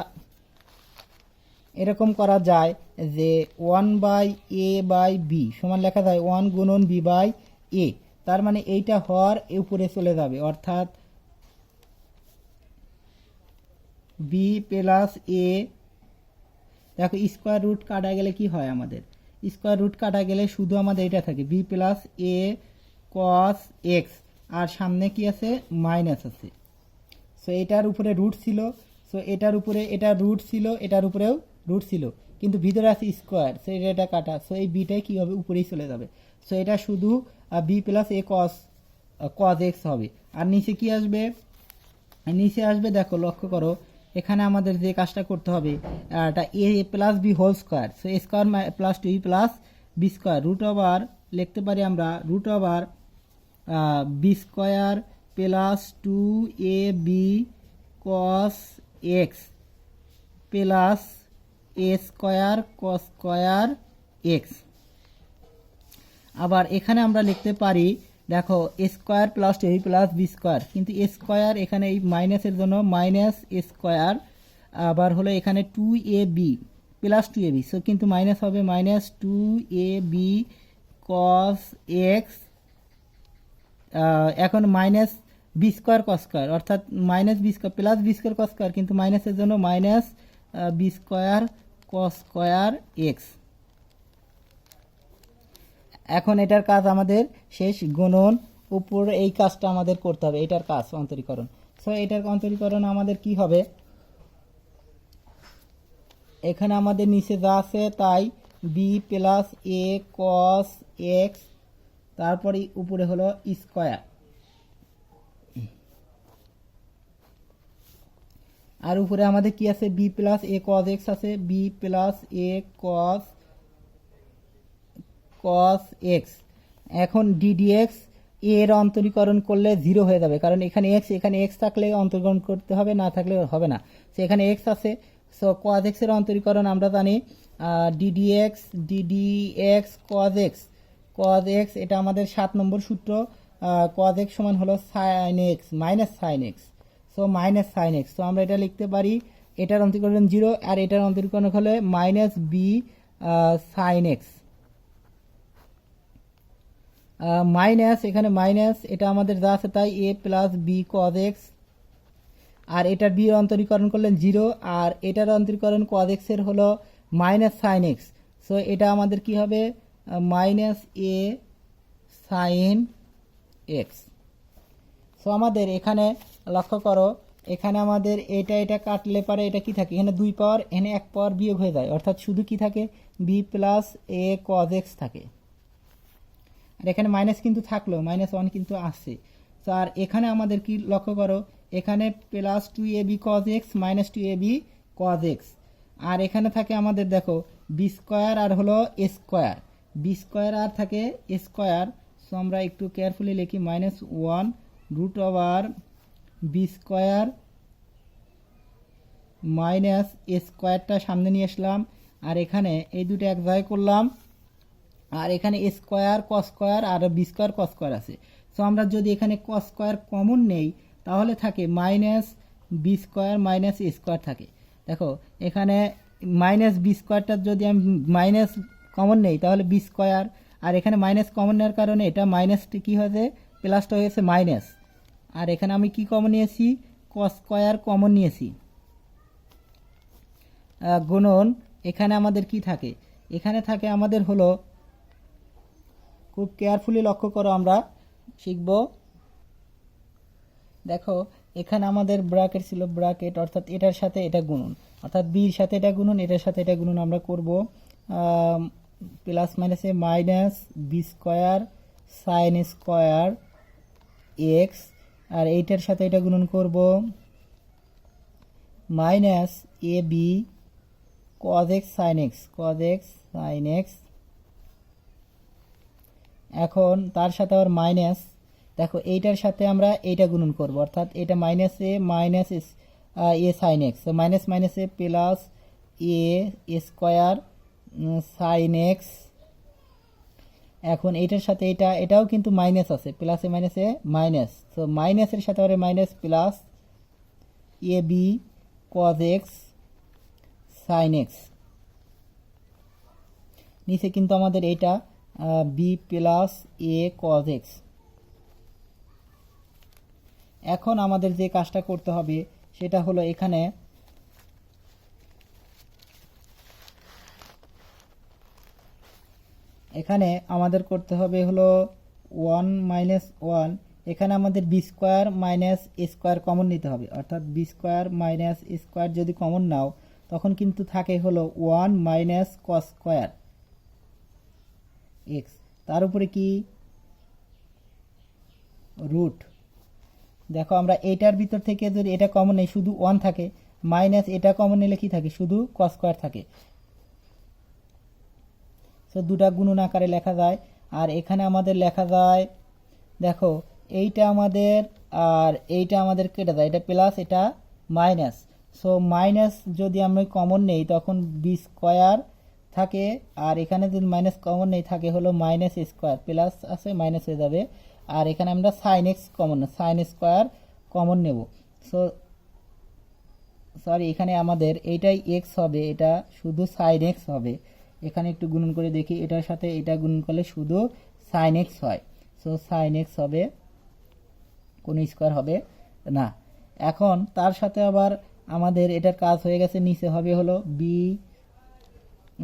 এরকম করা যায় যে 1/a/b সমান লেখা যায় 1 গুণন b/a, তার মানে এইটা হর উপরে চলে যাবে, অর্থাৎ b প্লাস এ। দেখো স্কোয়ার রুট কাটা গেলে কি হয় আমাদের, স্কোয়ার রুট কাটা গেলে শুধু আমাদের এটা থাকে B plus a cos x, আর সামনে কি আছে মাইনাস আছে। সো এটার উপরে রুট ছিল, সো এটার উপরে এটা রুট ছিল, এটার উপরেও রুট ছিল, কিন্তু ভিতরে আছে স্কোয়ার, সো এটা কাটা, সো এই বিটাই কী হবে উপরেই চলে যাবে। সো এটা শুধু B plus a cos x হবে। আর নিচে কি আসবে, নিচে আসবে দেখো লক্ষ্য করো এখানে আমাদের যে কাজটা করতে হবে, এটা a plus b whole square, so a square plus 2 plus b square root over লিখতে পারি আমরা root over b square plus 2ab cos x plus a square cos square x. আবার এখানে আমরা লিখতে পারি দেখো a square plus 2 plus b square, কিন্তু এ স্কোয়ার এখানে এই মাইনাসের জন্য মাইনাস এ স্কোয়ার, আবার হলো এখানে 2ab প্লাস 2ab, সো কিন্তু মাইনাস হবে মাইনাস 2ab কস এক্স, এখন minus b square cos square, অর্থাৎ minus b square plus b square cos square, কিন্তু মাইনাসের জন্য minus b square cos square x. এখন এটার কাজ আমাদের শেষ, গুণন উপর এই কাজটা আমাদের করতে হবে, এটার কাজ অন্তরীকরণ। সো এটার অন্তরীকরণ আমাদের কি হবে, এখানে আমাদের নিচে যা আছে তাই B plus a cos x, তারপরে উপরে হলো স্কোয়ার, আর উপরে আমাদের কি আছে B plus a cos x আছে, B plus a cos x. এখন ডিডিএক্স এর অন্তরীকরণ করলে 0 হয়ে যাবে, কারণ এখানে এক্স থাকলে অন্তরীকরণ করতে হবে, না থাকলে হবে না। সো এখানে এক্স আছে, সো কজ এক্সের অন্তরীকরণ আমরা জানি ডিডিএক্স কজ এক্স এটা আমাদের 7 নম্বর সূত্র। কজ এক্স সমান হলো sine x minus sine x, so minus sine x. So আমরা এটা লিখতে পারি, এটার অন্তরীকরণ 0 আর এটার অন্তরীকরণ হলে minus b sine x minus, এখানে মাইনাস এটা আমাদের যা আছে তাই a plus b cos x, আর এটার বি অন্তরীকরণ করলেন 0 আর এটার অন্তরীকরণ কজ এক্সের হলো মাইনাস সাইন এক্স। সো এটা আমাদের কি হবে মাইনাস এ সাইন এক্স। সো আমাদের এখানে লক্ষ্য করো, এখানে আমাদের এটা কাটলে পারে এটা কি থাকে, এখানে 2 পাওয়ার এখানে 1 পাওয়ার বিয়োগ হয়ে যায়, অর্থাৎ শুধু কি থাকে B plus a cos x থাকে। আর এখানে মাইনাস কিন্তু থাকলো, -1 কিন্তু আসছে। তো আর এখানে আমাদের কি লক্ষ্য করো, এখানে plus 2ab cos x minus 2ab cos x, আর এখানে থাকে আমাদের দেখো বি স্কোয়ার আর হলো এ স্কোয়ার, বি স্কোয়ার আর থাকে এ স্কোয়ার। সো আমরা একটু কেয়ারফুলি লিখি -1 root over b square minus a স্কোয়ারটা সামনে নিয়ে আসলাম, আর এখানে এই দুটো এক জায়গায় করলাম, আর এখানে এ স্কোয়ার কস স্কোয়ার আর বি স্কোয়ার কস স্কোয়ার আছে। সো আমরা যদি এখানে কস স্কোয়ার কমন নেই তাহলে থাকে মাইনাস বি স্কোয়ার মাইনাস এ স্কোয়ার থাকে। দেখো এখানে মাইনাস বি স্কোয়ারটা যদি আমি মাইনাস কমন নেই তাহলে বি স্কোয়ার, আর এখানে মাইনাস কমন নেওয়ার কারণে এটা মাইনাসটি কী হয়েছে প্লাসটা হয়েছে মাইনাস, আর এখানে আমি কি কমন নিয়েছি কস স্কোয়ার কমন নিয়েছি গুণন। এখানে আমাদের কি থাকে, এখানে থাকে আমাদের হলো, খুব কেয়ারফুলি লক্ষ্য করো আমরা শিখব। দেখো এখানে আমাদের ব্র্যাকেট ছিল, ব্র্যাকেট অর্থাৎ এটার সাথে এটা গুণন, অর্থাৎ বির সাথে এটা গুণন, এটার সাথে এটা গুণন আমরা করব। প্লাস মাইনাসে minus b square sine square x, আর এইটার সাথে এটা গুণন করব minus a b cos x sine x, cos x sine x. এখন তার সাথে আবার মাইনাস, দেখো এইটার সাথে আমরা এইটা গুণন করব, অর্থাৎ এটা minus A minus A sign x, minus minus A plus a square sine x. এখন এইটার সাথে এটাও কিন্তু মাইনাস আছে, প্লাসে মাইনাসে মাইনাস, তো মাইনাসের সাথে আবার minus plus a b cos x sine x. নিচে কিন্তু আমাদের এইটা b plus a cos x. এখন আমাদের যে কাজটা করতে হবে সেটা হলো এখানে আমাদের করতে হবে হলো 1 মাইনাস 1, এখানে আমাদের বি স্কোয়ার মাইনাস এ স্কোয়ার কমন নিতে হবে, অর্থাৎ বি স্কোয়ার মাইনাস এ স্কোয়ার যদি কমন নাও তখন কিন্তু থাকে হলো 1 মাইনাস কস স্কোয়ার এক্স, তার উপরে কি রুট। দেখো আমরা এইটার ভিতর থেকে যদি এটা কমন নেই শুধু 1 থাকে, মাইনাস এটা কমন নিলে কি থাকে শুধু কস স্কোয়ার থাকে। সো দুটা গুণন আকারে লেখা যায়, আর এখানে আমাদের লেখা যায় দেখো এইটা আমাদের আর এইটা আমাদের কেটে যায়, এটা প্লাস এটা মাইনাস। সো মাইনাস যদি আমরা কমন নেই তখন বি স্কোয়ার থাকে, আর এখানে যদি মাইনাস কমন নেই থাকে হলো মাইনাস স্কোয়ার, প্লাস আছে মাইনাস হয়ে যাবে, আর এখানে আমরা sine x common sine square common নেব। সো সরি এখানে আমাদের এইটাই এক্স হবে, এটা শুধু সাইন এক্স হবে। এখানে একটু গুণন করে দেখি, এটার সাথে এটা গুণন করলে শুধু সাইন এক্স হয়, সো সাইন এক্স হবে, কোনো স্কোয়ার হবে না। এখন তার সাথে আবার আমাদের এটার কাজ হয়ে গেছে, নিচে হবে হলো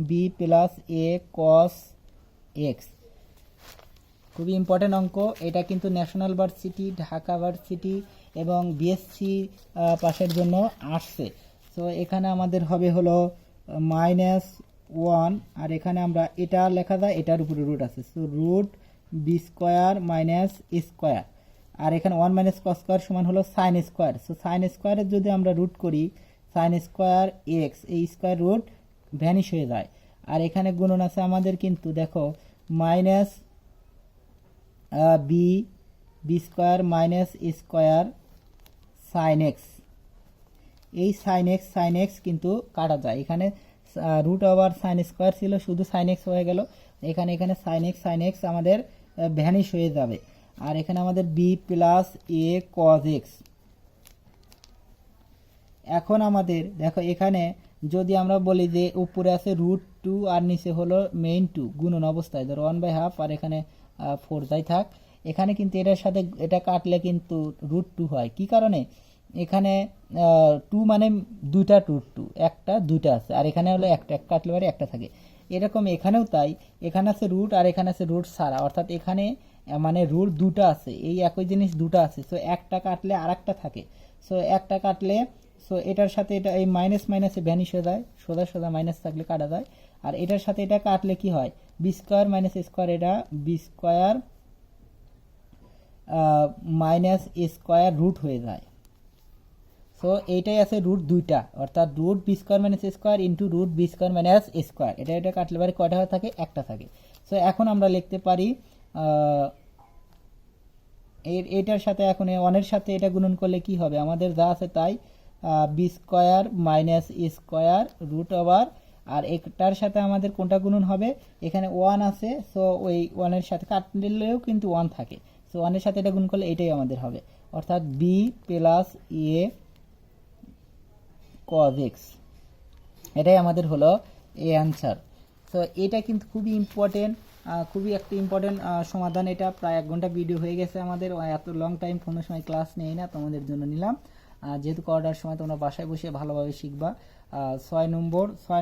b plus a cos x. খুবই ইম্পর্টেন্ট অঙ্ক এটা, কিন্তু ন্যাশনাল ভার্সিটি, ঢাকা ভার্সিটি এবং বিএসসি পাশের জন্য আসছে। সো এখানে আমাদের হবে হলো -1, আর এখানে আমরা এটা লেখা যায়, এটার উপরে রুট আছে, so root b square minus square, আর এখানে 1 মাইনাস কস স্কোয়ার সমান হলো সাইন স্কোয়ার। সো সাইন স্কোয়ারের যদি আমরা রুট করি সাইন স্কোয়ার এক্স, এই স্কোয়ার রুট ভ্যানিশ হয়ে যায়। আর এখানে গুণন আছে আমাদের, কিন্তু দেখো minus b square minus square sine x, এই সাইন এক্স কিন্তু কাটা যায়। এখানে রুট ওভার সাইন স্কোয়ার ছিল, শুধু সাইন এক্স হয়ে গেল। এখানে সাইন এক্স আমাদের ভ্যানিশ হয়ে যাবে। আর এখানে আমাদের B plus a cos x. এখন আমাদের দেখো এখানে যদি আমরা বলি যে উপরে আছে √2 আর নিচে হলো মেইন 2 গুণন অবস্থায়, ধরো 1/2 আর এখানে 4 যাই থাক। এখানে কিন্তু এটার সাথে এটা কাটলে কিন্তু √2 হয়। কি কারণে? এখানে 2 মানে দুইটা √2, একটা দুইটা আছে, আর এখানে হলো একটা, এক কাটলে পারে একটা থাকে। এরকম এখানেও তাই, এখানে আছে রুট আর এখানে আছে রুট ছাড়া, অর্থাৎ এখানে মানে রুট দুটা আছে, এই একই জিনিস দুটা আছে। সো একটা কাটলে আর একটা থাকে। সো একটা কাটলে সো এটার সাথে এটা এই মাইনাস মাইনাসে ভ্যানিশ হয়ে যায়, সোজা সোজা মাইনাস থাকলে কাটা যায়। আর এটার সাথে এটা কাটলে কি হয়? বি স্কোয়ার মাইনাস স্কোয়ার, এটা b square minus square root হয়ে যায়। সো এইটাই আছে রুট দুইটা, অর্থাৎ root b square minus square into root b square minus square, এটা কাটলে পারে কয়টা থাকে? একটা থাকে। সো এখন আমরা লিখতে পারি এটার সাথে এখন ওয়ানের সাথে এটা গুণন করলে কি হবে? আমাদের যা আছে তাই, b square minus square root over, আর এটার সাথে আমাদের কোনটা গুণন হবে? এখানে 1 আছে, সো ওই 1-এর সাথে কাটলেও কিন্তু 1 থাকে। সো 1-এর সাথে এটা গুণ করলে এটাই আমাদের হবে, অর্থাৎ B plus a cos x, এটাই আমাদের হলো এ অ্যান্সার। তো এটা কিন্তু খুবই ইম্পর্টেন্ট, খুবই একটা ইম্পর্টেন্ট সমাধান। এটা প্রায় 1 ঘন্টা ভিডিও হয়ে গেছে আমাদের, এত লং টাইম কোনো সময় ক্লাস নেই না, তোমাদের জন্য নিলাম। যেহেতু করার সময় তোমরা বাসায় বসে ভালোভাবে শিখবা। 6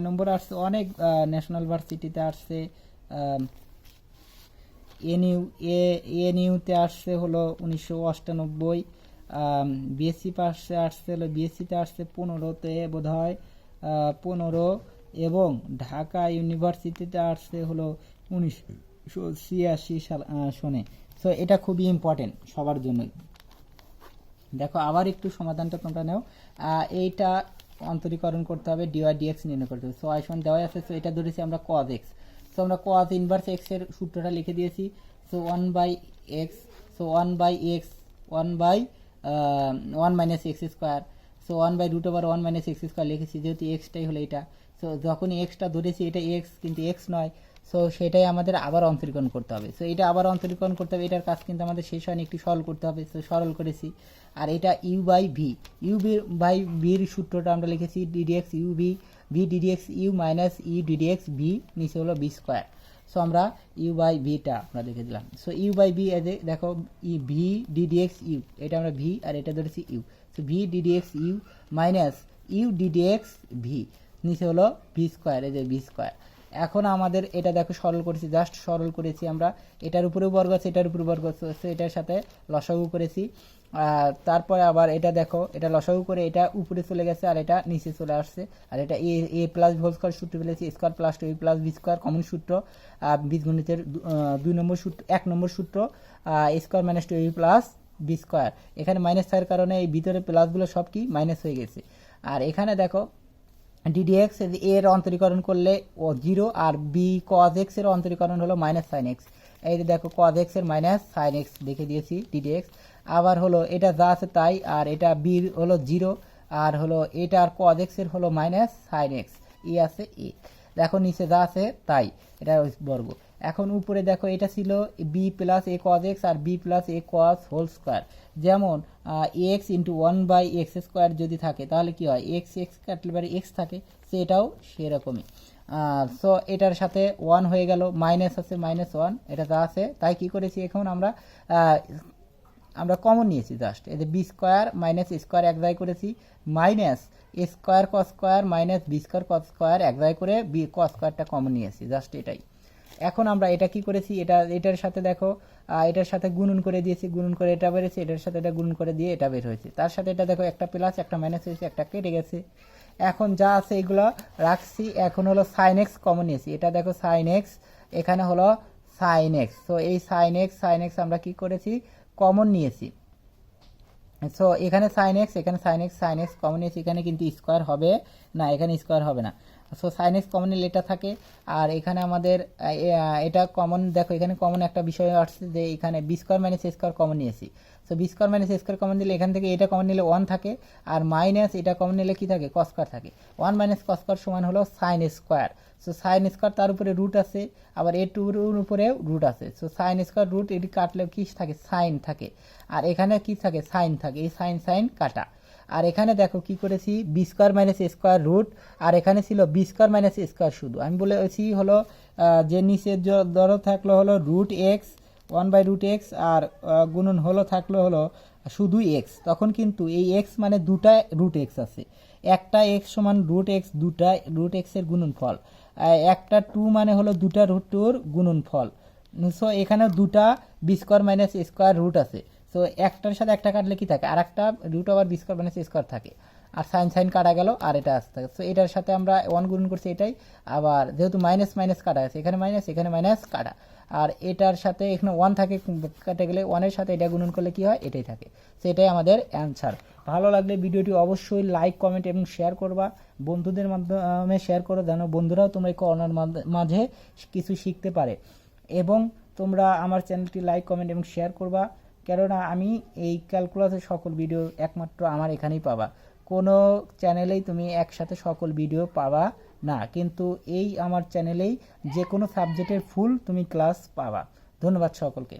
নম্বর আসছে অনেক, ন্যাশনাল ভার্সিটিতে আসছে, এনইউতে আসছে হলো 1998, বিএসসি পাশে আসছে হলো, বিএসসিতে আসছে 15তে বোধ হয়, 15, এবং ঢাকা ইউনিভার্সিটিতে আসছে হলো 1986 সনে। সো এটা খুবই ইম্পর্টেন্ট সবার জন্যই। দেখো আবার একটু সমাধানটা তোমরা নাও। এইটা অন্তরীকরণ করতে হবে, ডিওয়াই ডিএক্স নির্ণয় করতে হবে। সো আইসন দেওয়া আছে, সো এটা ধরেছি আমরা কজ এক্স। সো আমরা কজ ইনভার্স এক্স এর সূত্রটা লিখে দিয়েছি। So 1/x, so 1/x 1 minus x square, so 1/√1 minus x square লিখেছি, যেহেতু এক্সটাই হলো এটা। সো যখনই এক্সটা ধরেছি এটা এক্স, কিন্তু এক্স নয়, সো সেটাই আমাদের আবার অন্তরীকরণ করতে হবে। সো এটা আবার অন্তরীকরণ করতে হবে, এটার কাজ কিন্তু আমাদের শেষ হয়নি, একটু সরল করতে হবে। সো সরল করেছি। আর এটা ইউ/ভি, ইউ/ভির সূত্রটা আমরা লিখেছি ddx u v, v ddx u minus u ddx v, নিচে হলো বি স্কোয়ার। সো আমরা ইউ/ভিটা আমরা লিখে দিলাম। সো ইউ/ভি দেখো ভি ডিডিএক্স ইউ, এটা আমরা ভি আর এটা ধরেছি u. So v ddx u minus u ddx v, নিচে হলো ভি স্কোয়ার, এই যে ভি স্কোয়ার। এখন আমাদের এটা দেখো সরল করেছি, জাস্ট সরল করেছি আমরা, এটার উপরেও বর্গ আছে এটার উপরে বর্গ আছে, এটার সাথে লসাগু করেছি। তারপরে আবার এটা দেখো, এটা লসাগু করে এটা উপরে চলে গেছে আর এটা নিচে চলে আসছে। আর এটা এ প্লাস হোল স্কোয়ার সূত্র ফেলেছি, square plus 2 plus b square common সূত্র, বীজগণিতের 2 নম্বর সূত্র, 1 নম্বর সূত্র, square minus 2 plus b square. এখানে মাইনাস থাকার কারণে এই ভিতরে প্লাসগুলো সব কি মাইনাস হয়ে গেছে। আর এখানে দেখো ডিডিএক্স এর অন্তরীকরণ করলে ও 0, আর বি কজ এক্স এর অন্তরীকরণ হলো মাইনাস সাইন এক্স। এই যে দেখো কজ এক্স এর মাইনাস সাইন এক্স লিখে দিয়েছি ডিডিএক্স। আবার হলো এটা যা আছে তাই, আর এটা বি হলো 0, আর হলো এটা আর কজ এক্স এর হলো মাইনাস সাইন এক্স, ই আছে ই। দেখো নিচে যা আছে তাই, এটা বর্গ। এখন উপরে দেখো এটা ছিল B plus a cos x R B plus a cause whole square. যেমন এক্স ইন্টু 1/x স্কোয়ার যদি থাকে তাহলে কি হয়? এক্স এক্স কাটলে পারে এক্স থাকে, সেটাও সেরকমই। সো এটার সাথে 1 হয়ে গেল, মাইনাস আছে -1, এটা যা আছে তাই। কি করেছি এখন আমরা কমন নিয়েছি, জাস্ট এই যে বি স্কোয়ার মাইনাস স্কোয়ার এক জায়গায় করেছি, minus square cos square minus b square cos square এক জায়গায় করে বি কস স্কোয়ারটা কমন নিয়েছি, জাস্ট এটাই। এখন আমরা এটা কি করেছি, এটার সাথে দেখো এটার সাথে গুণন করে দিয়েছি, গুণন করে এটা বেরিয়েছে, এটার সাথে এটা গুণন করে দিয়ে এটা বের হয়েছে। তার সাথে এটা দেখো একটা প্লাস একটা মাইনাস হয়েছে, একটা কেটে গেছে। এখন যা আছে এগুলো রাখছি। এখন হলো সাইন এক্স কমন নিয়েছি, এটা দেখো সাইন এক্স, এখানে হলো সাইন এক্স। তো এই সাইন এক্স আমরা কি করেছি? কমন নিয়েছি। সো এখানে সাইন এক্স, এখানে সাইন এক্স কমন নিয়েছি, এখানে কিন্তু স্কোয়ার হবে না, এখানে স্কোয়ার হবে না। সো সাইন এক্স কমন নিলে এটা থাকে। আর এখানে আমাদের এটা কমন, দেখো এখানে কমন একটা বিষয় আসছে যে এখানে বি স্কোয়ার মাইনাস এ স্কোয়ার কমন নিয়েছি। সো বি স্কোয়ার মাইনাস এ স্কোয়ার কমন দিলে এখান থেকে এটা কমন নিলে 1 থাকে, আর মাইনাস এটা কমন নিলে কি থাকে, কস স্কোয়ার থাকে। 1 মাইনাস কস স্কোয়ার সমান হলো sine square. So sine square তার উপরে রুট আছে, আবার এ টুর উপরেও রুট আছে। সো সাইন স্কোয়ার রুট এটি কাটলে কি থাকে, সাইন থাকে, আর এখানে কি থাকে, সাইন থাকে। এই সাইন সাইন কাটা। আর এখানে দেখো কি করেছি, বি স্কোয়ার মাইনাস এ স্কোয়ার রুট, আর এখানে ছিল বি স্কোয়ার মাইনাস এ স্কোয়ার শুধু। আমি বলেছি হলো যে নিচের ধরো থাকলো হলো রুট এক্স 1/√x, আর গুণন হলো থাকলো হলো শুধু এক্স। তখন কিন্তু এই এক্স মানে দুটা রুট এক্স আছে, একটা এক্স সমান রুট এক্স, দুটা রুট এক্সের গুণনফল। একটা 2 মানে হলো দুটা রুট টুর গুণনফল। সো এখানে দুটা বি স্কোয়ার মাইনাস এ স্কোয়ার রুট আছে। সো একটার সাথে একটা কাটলে কি থাকে, আর একটা রুট আবার বি স্কোয়ার মাইনাস এ স্কোয়ার থাকে, আর সাইন সাইন কাটা গেল, আর এটা আসতে থাকে। সো এটার সাথে আমরা 1 গুণন করছি এটাই, আবার যেহেতু মাইনাস মাইনাস কাটা আছে, এখানে মাইনাস এখানে মাইনাস কাটা, আর এটার সাথে এখানে 1 থাকে, কাটে গেলে 1-এর সাথে এটা গুণন করলে কি হয়, এটাই থাকে। সো এটাই আমাদের অ্যান্সার। ভালো লাগলে ভিডিওটি অবশ্যই লাইক কমেন্ট এবং শেয়ার করবা, বন্ধুদের মাধ্যমে শেয়ার করো, যেন বন্ধুরাও তোমরা এই করোনার মাঝে কিছু শিখতে পারে। এবং তোমরা আমার চ্যানেলটি লাইক কমেন্ট এবং শেয়ার করবা, কেননা আমি এই ক্যালকুলাসের সকল ভিডিও একমাত্র আমার এখানেই পাবা। কোনো চ্যানেলেই তুমি একসাথে সকল ভিডিও পাবা না, কিন্তু এই আমার চ্যানেলেই যে কোনো সাবজেক্টের ফুল তুমি ক্লাস পাবা। ধন্যবাদ সকলকে।